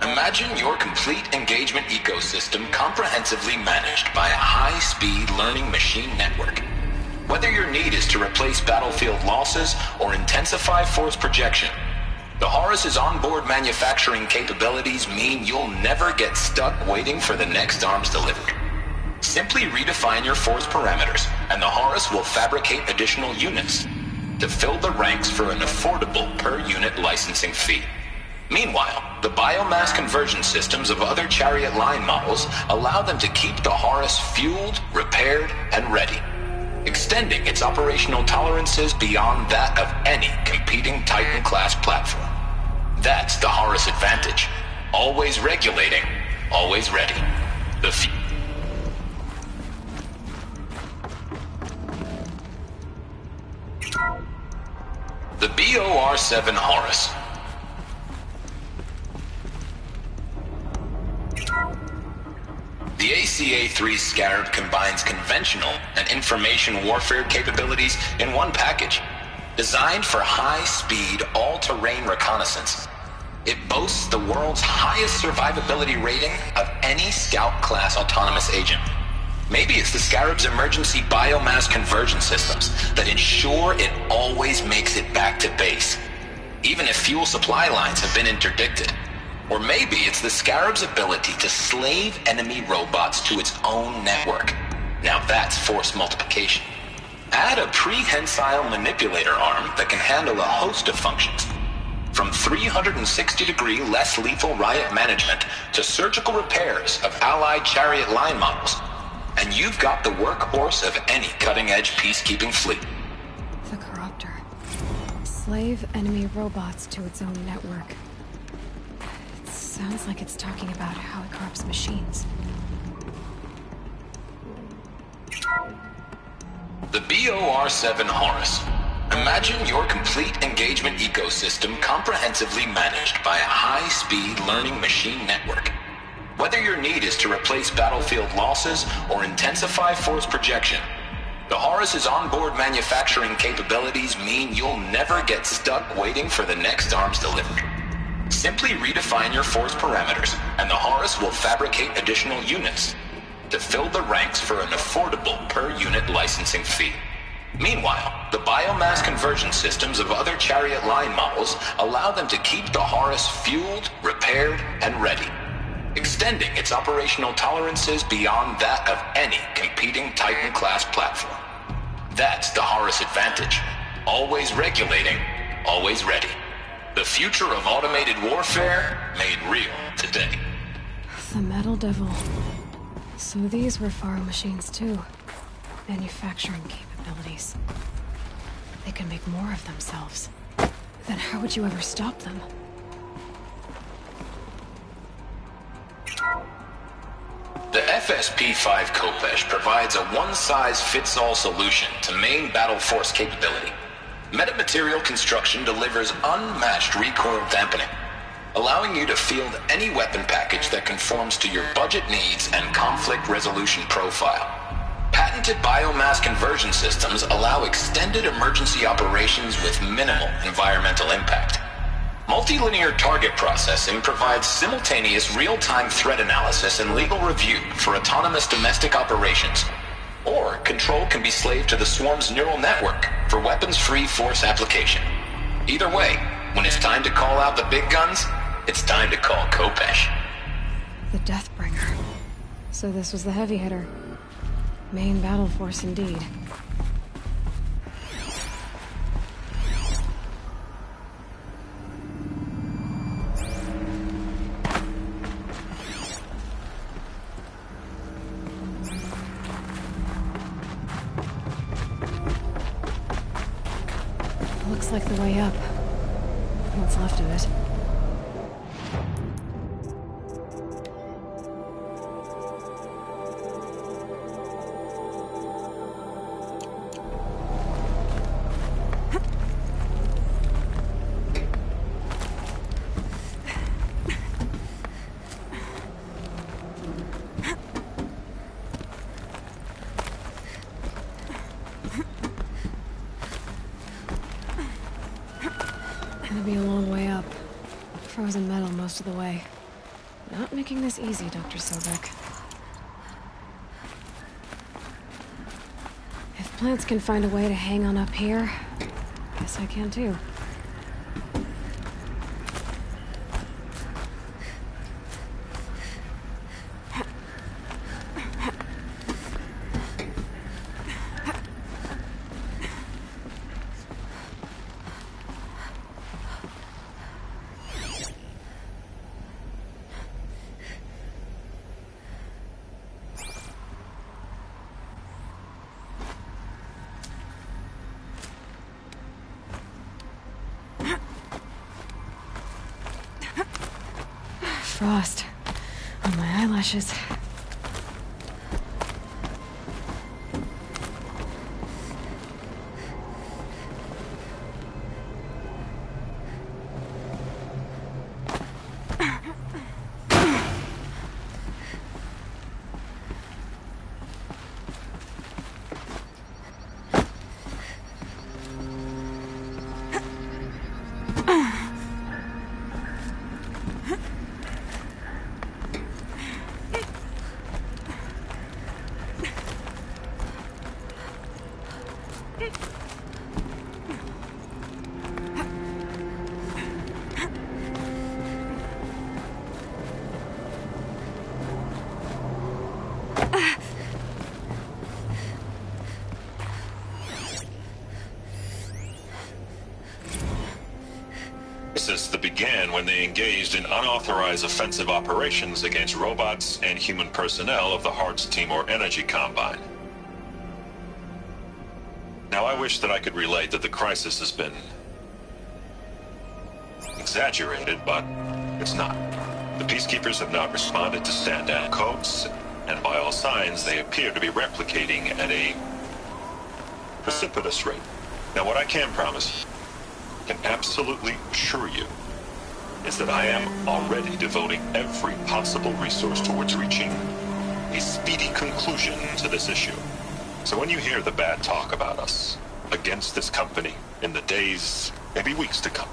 Imagine your complete engagement ecosystem comprehensively managed by a high-speed learning machine network. Whether your need is to replace battlefield losses or intensify force projection, the Horus's onboard manufacturing capabilities mean you'll never get stuck waiting for the next arms delivery. Simply redefine your force parameters, and the Horus will fabricate additional units to fill the ranks for an affordable per-unit licensing fee. Meanwhile, the biomass conversion systems of other Chariot line models allow them to keep the Horus fueled, repaired, and ready, extending its operational tolerances beyond that of any competing Titan-class platform. That's the Horus advantage. Always regulating, always ready. The BOR-7 Horus. The ACA-3 Scarab combines conventional and information warfare capabilities in one package. Designed for high-speed, all-terrain reconnaissance, it boasts the world's highest survivability rating of any Scout-class autonomous agent. Maybe it's the Scarab's emergency biomass conversion systems that ensure it always makes it back to base, even if fuel supply lines have been interdicted. Or maybe it's the Scarab's ability to slave enemy robots to its own network. Now that's force multiplication. Add a prehensile manipulator arm that can handle a host of functions, from 360-degree less lethal riot management to surgical repairs of allied Chariot line models, and you've got the workhorse of any cutting-edge peacekeeping fleet. The Corruptor. Slave enemy robots to its own network. It sounds like it's talking about how it corrupts machines. The BOR-7 Horus. Imagine your complete engagement ecosystem comprehensively managed by a high-speed learning machine network. Whether your need is to replace battlefield losses or intensify force projection, the Horus's onboard manufacturing capabilities mean you'll never get stuck waiting for the next arms delivery. Simply redefine your force parameters, and the Horus will fabricate additional units to fill the ranks for an affordable per-unit licensing fee. Meanwhile, the biomass conversion systems of other Chariot line models allow them to keep the Horus fueled, repaired, and ready, extending its operational tolerances beyond that of any competing Titan-class platform. That's the Horus advantage. Always regulating, always ready. The future of automated warfare made real today. The Metal Devil. So these were Faro machines too. Manufacturing capabilities. They can make more of themselves. Then how would you ever stop them? FSP-5 Khopesh provides a one-size-fits-all solution to main battle force capability. Metamaterial construction delivers unmatched recoil dampening, allowing you to field any weapon package that conforms to your budget needs and conflict resolution profile. Patented biomass conversion systems allow extended emergency operations with minimal environmental impact. Multilinear target processing provides simultaneous real-time threat analysis and legal review for autonomous domestic operations. Or control can be slaved to the Swarm's neural network for weapons-free force application. Either way, when it's time to call out the big guns, it's time to call Khopesh. The Deathbringer. So this was the heavy hitter. Main battle force indeed. Looks like the way up. What's left of it. Gonna be a long way up. Frozen metal most of the way. Not making this easy, Dr. Sobek. If plants can find a way to hang on up here, guess I can too. Frost on my eyelashes. That began when they engaged in unauthorized offensive operations against robots and human personnel of the Hearts Timor Energy Combine. Now, I wish that I could relate that the crisis has been exaggerated, but it's not. The Peacekeepers have not responded to stand-down codes, and by all signs, they appear to be replicating at a precipitous rate. Now, what I can promise, can absolutely assure you, is that I am already devoting every possible resource towards reaching a speedy conclusion to this issue. So when you hear the bad talk about us against this company in the days, maybe weeks to come,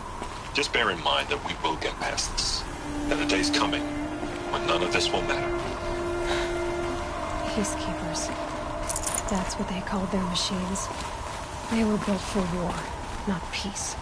just bear in mind that we will get past this. And the day's coming when none of this will matter. Peacekeepers. That's what they called their machines. They were built for war, not peace.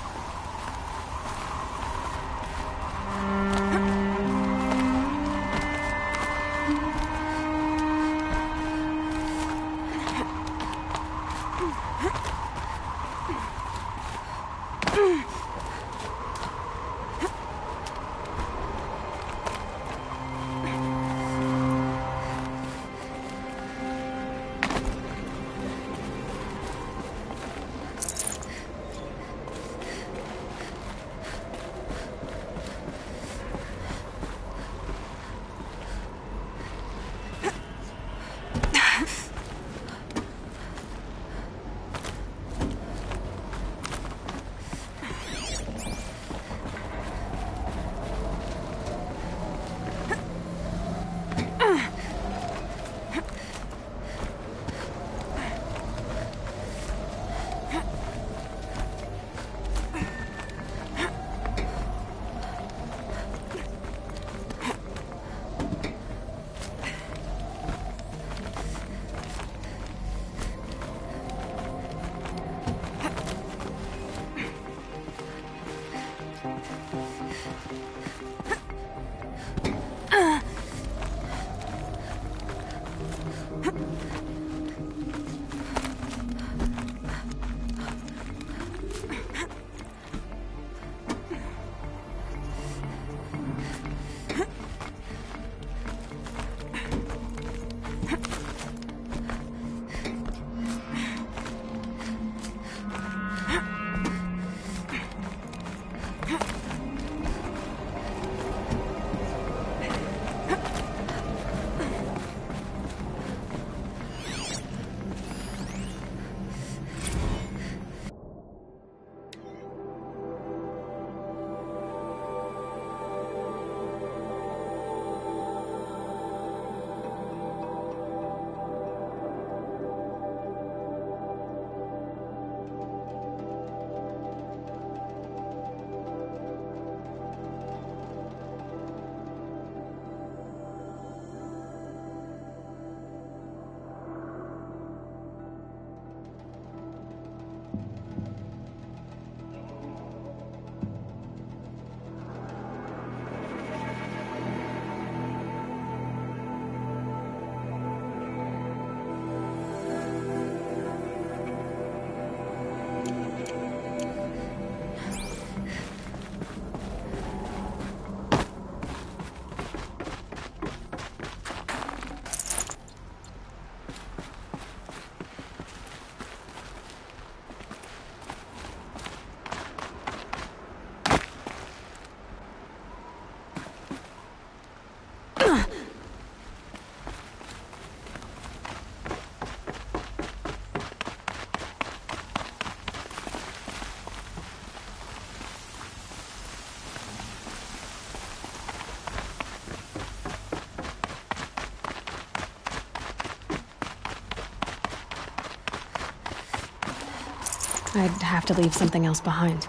I'd have to leave something else behind.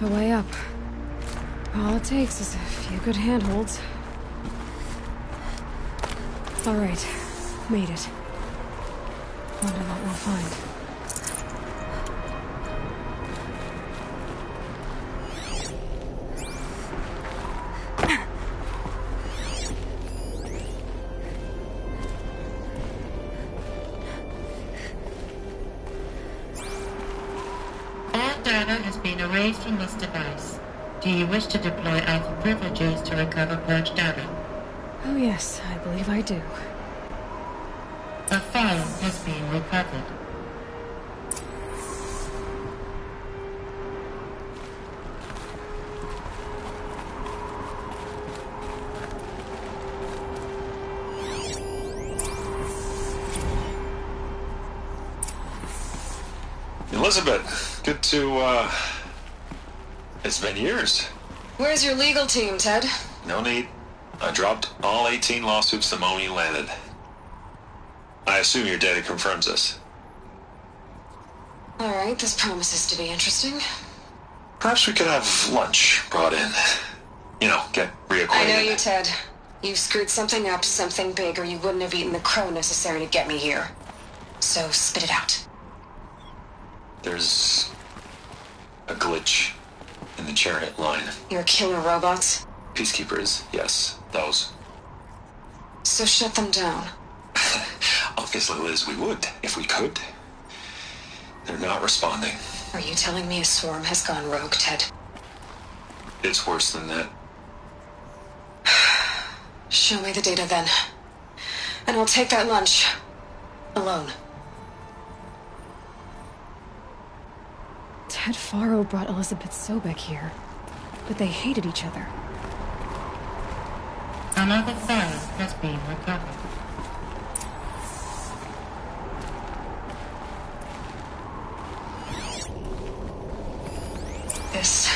A way up. All it takes is a few good handholds. All right, made it. Wonder what we'll find. Data has been erased from this device. Do you wish to deploy Alpha privileges to recover purged data? Oh yes, I believe I do. A file has been recovered. Elizabeth, good to, it's been years. Where's your legal team, Ted? No need. I dropped all 18 lawsuits the moment you landed. I assume your data confirms this. Alright, this promises to be interesting. Perhaps we could have lunch brought in. You know, get reacquainted. I know you, Ted. You've screwed something up, something big, or you wouldn't have eaten the crow necessary to get me here. So, spit it out. There's a glitch in the chariot line. Your killer robots? Peacekeepers, yes, those. So shut them down. Obviously, Liz, we would, if we could. They're not responding. Are you telling me a swarm has gone rogue, Ted? It's worse than that. Show me the data then. And I'll take that lunch. Alone. Ted Faro brought Elizabeth Sobek here, but they hated each other. Another file has been recovered. This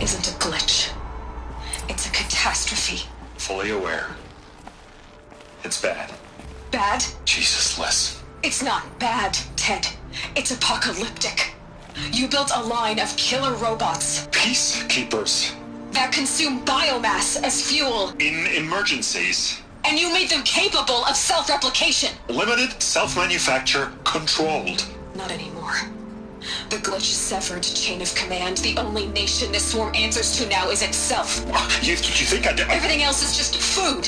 isn't a glitch. It's a catastrophe. Fully aware. It's bad. Bad? Jesus, Liz. It's not bad, Ted. It's apocalyptic. You built a line of killer robots. Peacekeepers. That consume biomass as fuel. In emergencies. And you made them capable of self-replication. Limited, self-manufacture, controlled. Not anymore. The glitch severed chain of command. The only nation this swarm answers to now is itself. You think I did? Everything else is just food.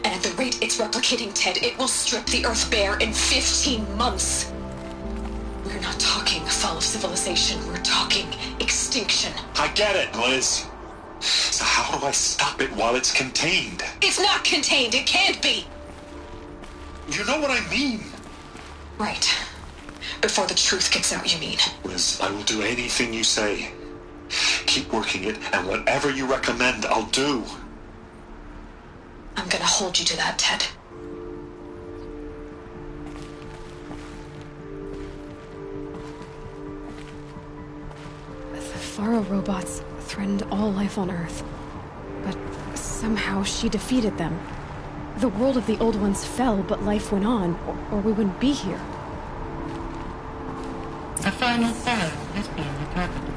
And at the rate it's replicating, Ted, it will strip the Earth bare in 15 months. We're not talking fall of civilization. We're talking extinction. I get it, Liz. So how do I stop it while it's contained? It's not contained. It can't be. You know what I mean. Right. Before the truth gets out, you mean? Liz, I will do anything you say. Keep working it, and whatever you recommend, I'll do. I'm gonna hold you to that, Ted. The Faro robots threatened all life on Earth. But somehow she defeated them. The world of the old ones fell, but life went on, or we wouldn't be here. A final file has been recovered.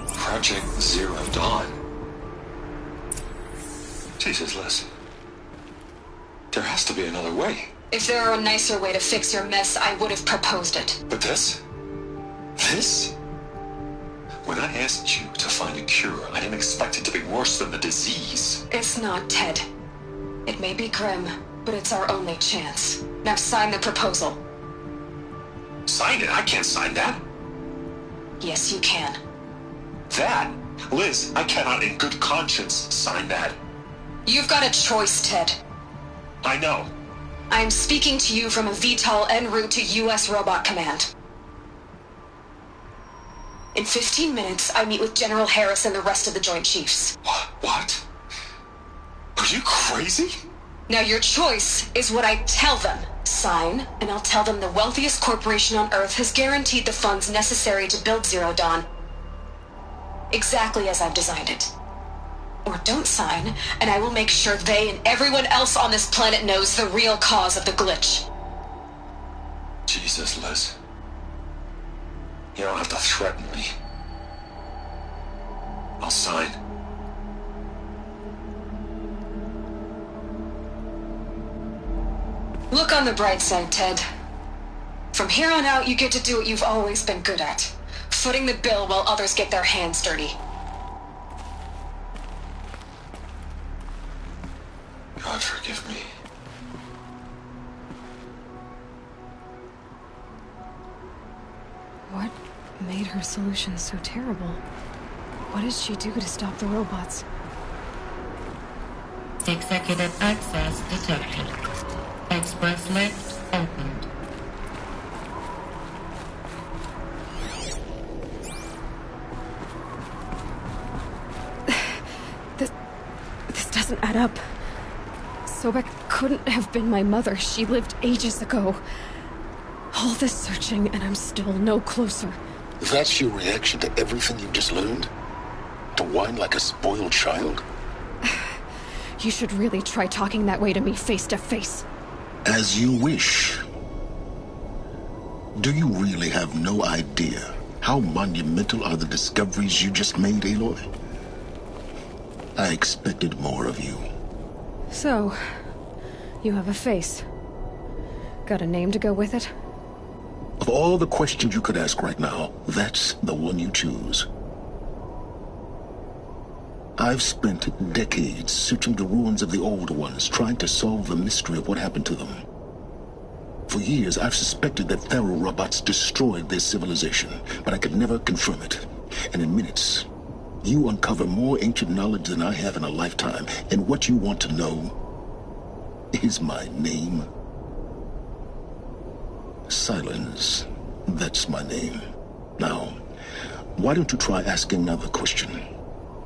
Project Zero Dawn. Jesus, Liz. There has to be another way. If there were a nicer way to fix your mess, I would have proposed it. But this? This? When I asked you to find a cure, I didn't expect it to be worse than the disease. It's not, Ted. It may be grim, but it's our only chance. Now sign the proposal. Sign it? I can't sign that. Yes, you can. That? Liz, I cannot in good conscience sign that. You've got a choice, Ted. I know. I'm speaking to you from a VTOL en route to U.S. Robot Command. In 15 minutes, I meet with General Harris and the rest of the Joint Chiefs. What? Are you crazy? Now your choice is what I tell them. Sign, and I'll tell them the wealthiest corporation on Earth has guaranteed the funds necessary to build Zero Dawn. Exactly as I've designed it. Or don't sign, and I will make sure they and everyone else on this planet knows the real cause of the glitch. Jesus, Liz. You don't have to threaten me. I'll sign. Look on the bright side, Ted. From here on out, you get to do what you've always been good at. Footing the bill while others get their hands dirty. God forgive me. What made her solution so terrible? What did she do to stop the robots? Executive access detected. Express lift opened. This doesn't add up. Sobek couldn't have been my mother. She lived ages ago. All this searching, and I'm still no closer. That's your reaction to everything you've just learned? To whine like a spoiled child? You should really try talking that way to me face to face. As you wish. Do you really have no idea how monumental are the discoveries you just made, Aloy? I expected more of you. So, you have a face. Got a name to go with it? Of all the questions you could ask right now, that's the one you choose. I've spent decades searching the ruins of the Old Ones, trying to solve the mystery of what happened to them. For years, I've suspected that Faro robots destroyed their civilization, but I could never confirm it. And in minutes, you uncover more ancient knowledge than I have in a lifetime, and what you want to know is my name. Silence. That's my name. Now, why don't you try asking another question?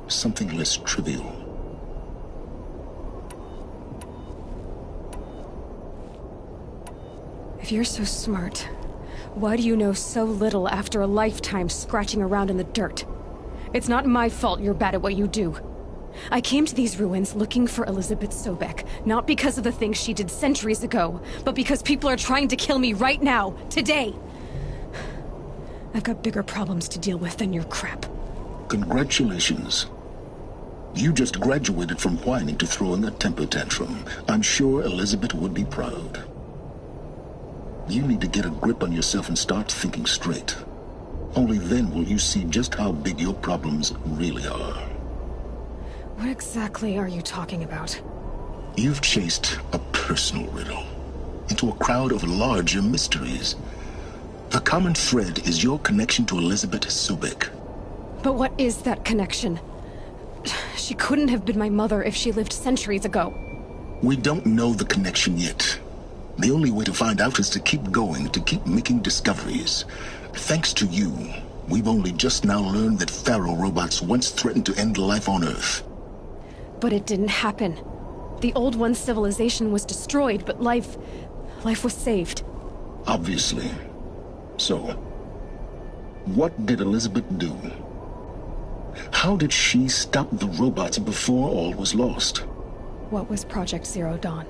Something less trivial. If you're so smart, why do you know so little after a lifetime scratching around in the dirt? It's not my fault you're bad at what you do. I came to these ruins looking for Elizabeth Sobek, not because of the things she did centuries ago, but because people are trying to kill me right now, today. I've got bigger problems to deal with than your crap. Congratulations. You just graduated from whining to throwing a temper tantrum. I'm sure Elizabeth would be proud. You need to get a grip on yourself and start thinking straight. Only then will you see just how big your problems really are. What exactly are you talking about? You've chased a personal riddle into a crowd of larger mysteries. The common thread is your connection to Elizabeth Sobek. But what is that connection? She couldn't have been my mother if she lived centuries ago. We don't know the connection yet. The only way to find out is to keep going, to keep making discoveries. Thanks to you, we've only just now learned that Faro robots once threatened to end life on Earth. But it didn't happen. The Old One's civilization was destroyed, but life was saved. Obviously. So, what did Elizabeth do? How did she stop the robots before all was lost? What was Project Zero Dawn?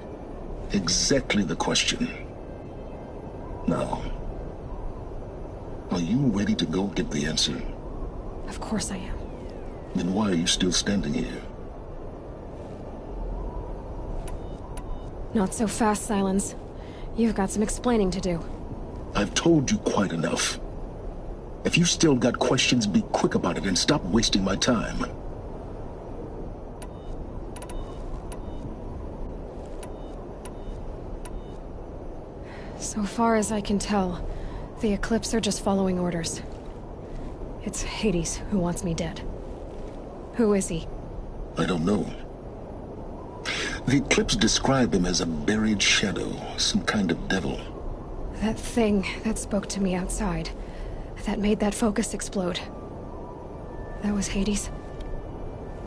Exactly the question. Now, are you ready to go get the answer? Of course I am. Then why are you still standing here? Not so fast, Silence. You've got some explaining to do. I've told you quite enough. If you still got questions, be quick about it and stop wasting my time. So far as I can tell, the Eclipse are just following orders. It's Hades who wants me dead. Who is he? I don't know. The Eclipse describe him as a buried shadow, some kind of devil. That thing that spoke to me outside, that made that focus explode. That was Hades?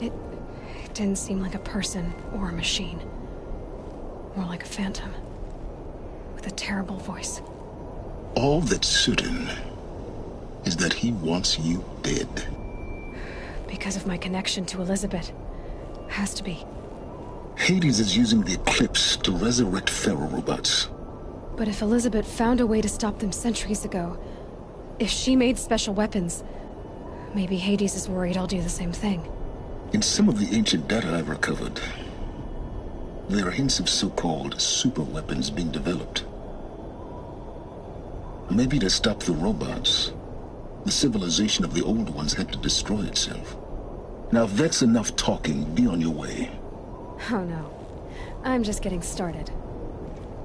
It didn't seem like a person or a machine. More like a phantom. With a terrible voice. All that's certain is that he wants you dead. Because of my connection to Elizabeth. Has to be. Hades is using the Eclipse to resurrect Faro robots. But if Elizabeth found a way to stop them centuries ago, if she made special weapons, maybe Hades is worried I'll do the same thing. In some of the ancient data I've recovered, there are hints of so-called super weapons being developed. Maybe to stop the robots, the civilization of the Old Ones had to destroy itself. Now if that's enough talking, be on your way. Oh no. I'm just getting started.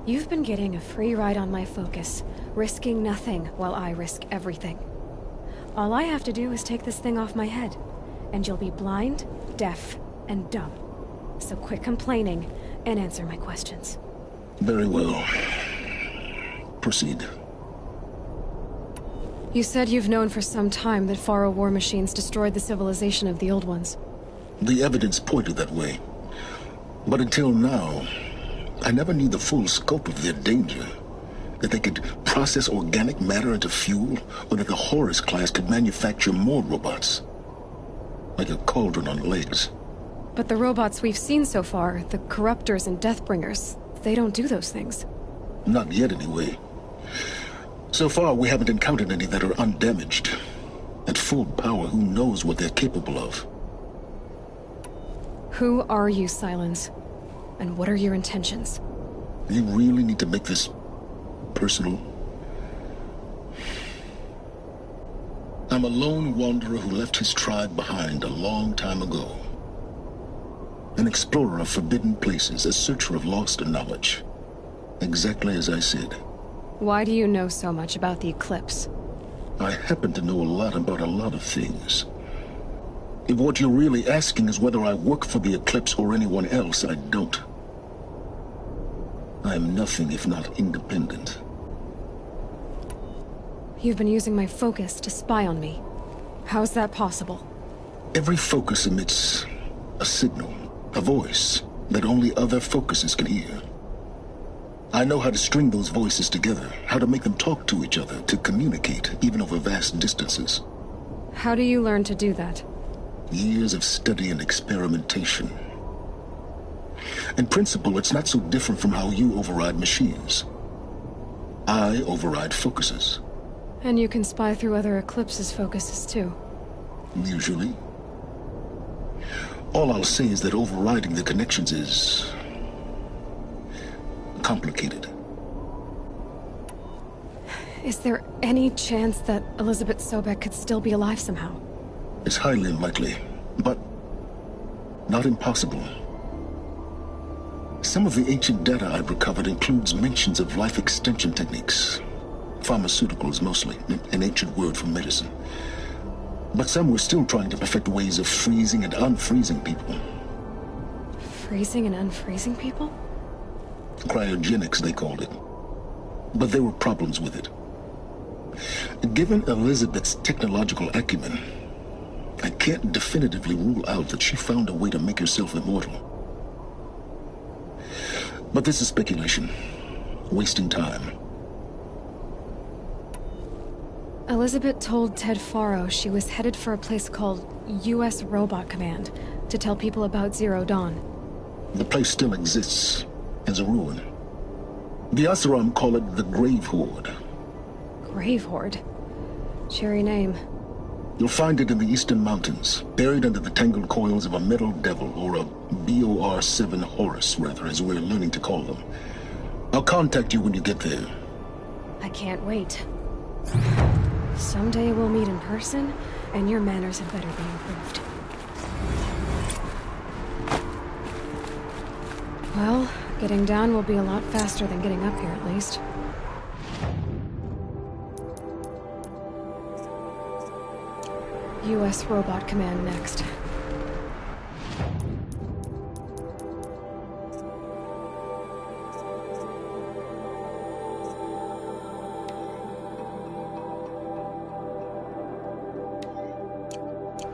You've been getting a free ride on my focus, risking nothing while I risk everything. All I have to do is take this thing off my head, and you'll be blind, deaf, and dumb. So quit complaining and answer my questions. Very well. Proceed. You said you've known for some time that Faro war machines destroyed the civilization of the Old Ones. The evidence pointed that way. But until now, I never knew the full scope of their danger. That they could process organic matter into fuel, or that the Horus class could manufacture more robots. Like a cauldron on legs. But the robots we've seen so far, the Corruptors and Deathbringers, they don't do those things. Not yet, anyway. So far, we haven't encountered any that are undamaged. At full power, who knows what they're capable of? Who are you, Sylens? And what are your intentions? You really need to make this personal? I'm a lone wanderer who left his tribe behind a long time ago. An explorer of forbidden places, a searcher of lost knowledge. Exactly as I said. Why do you know so much about the Eclipse? I happen to know a lot about a lot of things. If what you're really asking is whether I work for the Eclipse or anyone else, I don't. I am nothing if not independent. You've been using my focus to spy on me. How's that possible? Every focus emits a signal, a voice, that only other focuses can hear. I know how to string those voices together, how to make them talk to each other, to communicate, even over vast distances. How do you learn to do that? Years of study and experimentation. In principle, it's not so different from how you override machines. I override focuses. And you can spy through other Eclipse's focuses too. Usually. All I'll say is that overriding the connections is complicated. Is there any chance that Elizabeth Sobek could still be alive somehow? It's highly unlikely, but not impossible. Some of the ancient data I've recovered includes mentions of life extension techniques. Pharmaceuticals, mostly, an ancient word for medicine. But some were still trying to perfect ways of freezing and unfreezing people. Freezing and unfreezing people? Cryogenics, they called it. But there were problems with it. Given Elizabeth's technological acumen, I can't definitively rule out that she found a way to make herself immortal. But this is speculation. Wasting time. Elizabeth told Ted Faro she was headed for a place called U.S. Robot Command to tell people about Zero Dawn. The place still exists, as a ruin. The Oseram call it the Grave Horde. Grave Horde? Cheery name. You'll find it in the Eastern Mountains, buried under the tangled coils of a metal devil, or a BOR-7 Horus, rather, as we're learning to call them. I'll contact you when you get there. I can't wait. Someday we'll meet in person, and your manners had better be improved. Well, getting down will be a lot faster than getting up here, at least. U.S. Robot Command next.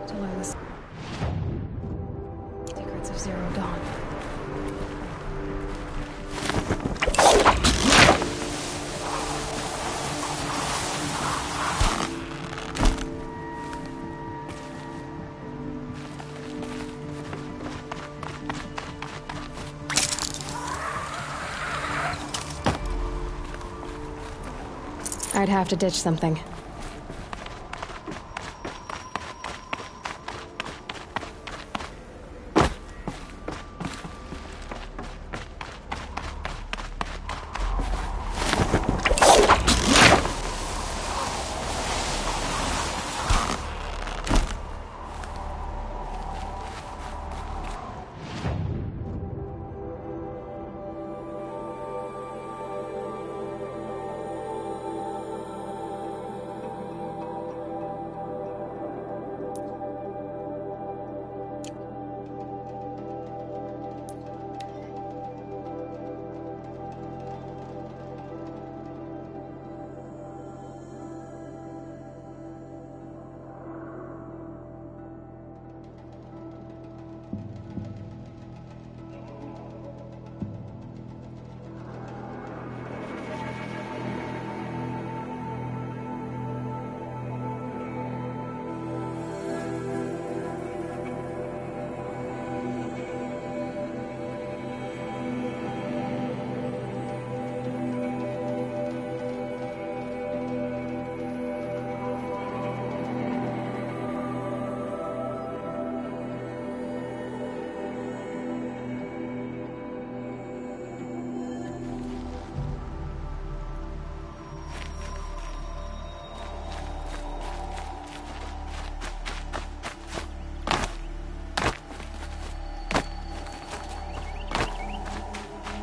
To learn the secrets of Zero Dawn. I'd have to ditch something.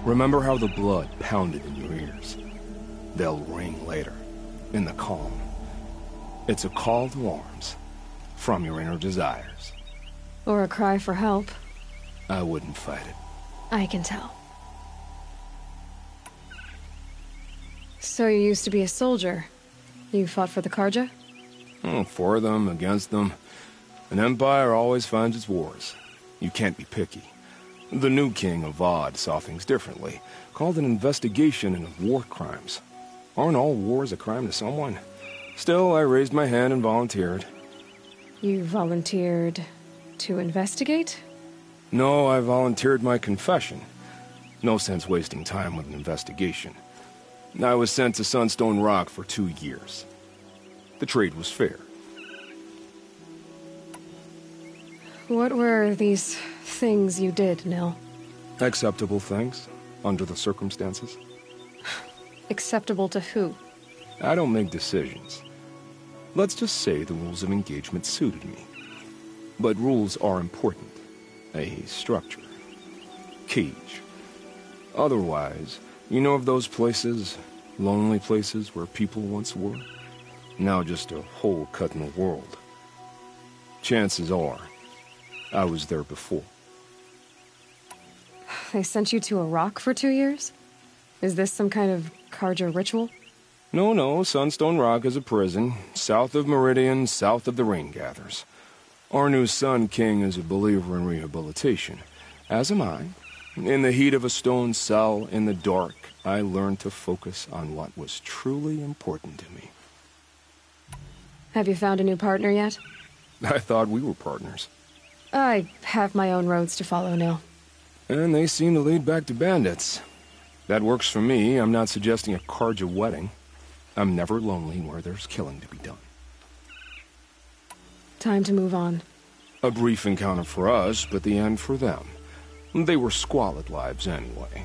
Remember how the blood pounded in your ears? They'll ring later, in the calm. It's a call to arms, from your inner desires. Or a cry for help. I wouldn't fight it. I can tell. So you used to be a soldier. You fought for the Carja? For them, against them. An empire always finds its wars. You can't be picky. The new king of Vod saw things differently. Called an investigation into war crimes. Aren't all wars a crime to someone? Still, I raised my hand and volunteered. You volunteered to investigate? No, I volunteered my confession. No sense wasting time with an investigation. I was sent to Sunstone Rock for 2 years. The trade was fair. What were these things you did, Nil? Acceptable things, under the circumstances. Acceptable to who? I don't make decisions. Let's just say the rules of engagement suited me. But rules are important. A structure. Cage. Otherwise, you know of those places, lonely places where people once were? Now just a hole cut in the world. Chances are, I was there before. They sent you to a rock for 2 years? Is this some kind of Carja ritual? No, Sunstone Rock is a prison, south of Meridian, south of the Rain Gathers. Our new Sun King is a believer in rehabilitation, as am I. In the heat of a stone cell, in the dark, I learned to focus on what was truly important to me. Have you found a new partner yet? I thought we were partners. I have my own roads to follow, Nil. And they seem to lead back to bandits. That works for me. I'm not suggesting a Carja wedding. I'm never lonely where there's killing to be done. Time to move on. A brief encounter for us, but the end for them. They were squalid lives anyway.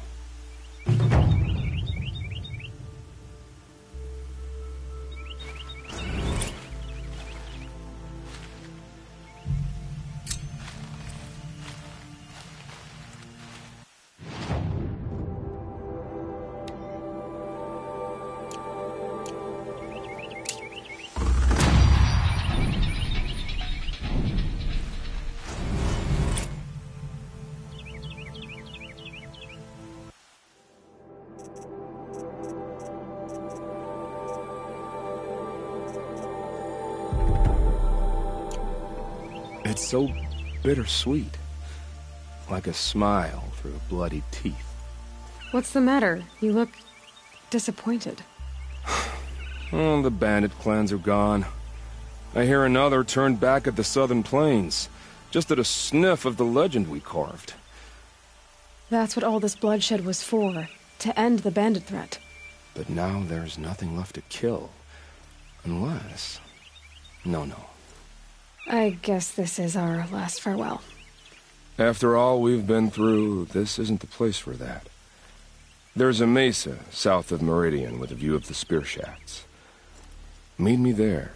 It's so bittersweet. Like a smile through bloody teeth. What's the matter? You look disappointed. Oh, the bandit clans are gone. I hear another turned back at the southern plains, just at a sniff of the legend we carved. That's what all this bloodshed was for, to end the bandit threat. But now there's nothing left to kill. Unless... No. I guess this is our last farewell. After all we've been through, this isn't the place for that. There's a mesa south of Meridian with a view of the spear shafts. Meet me there.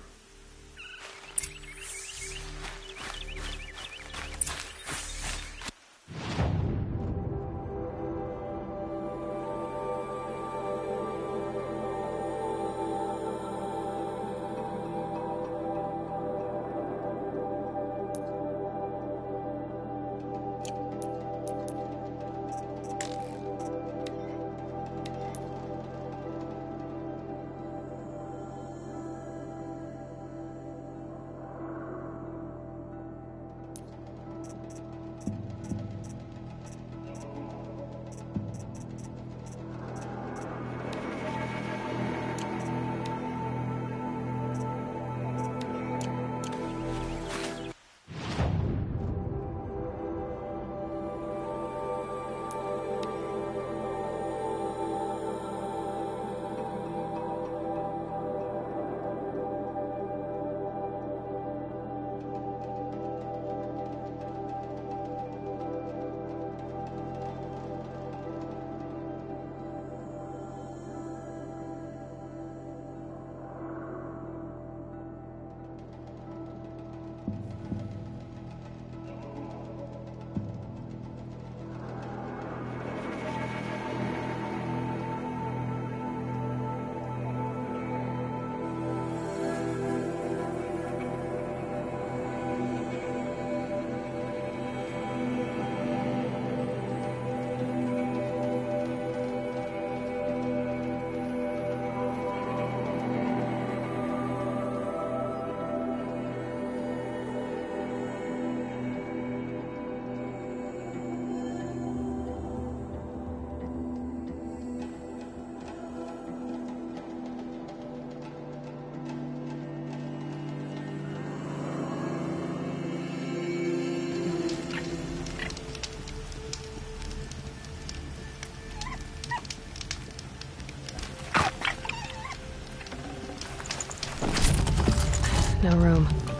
No room.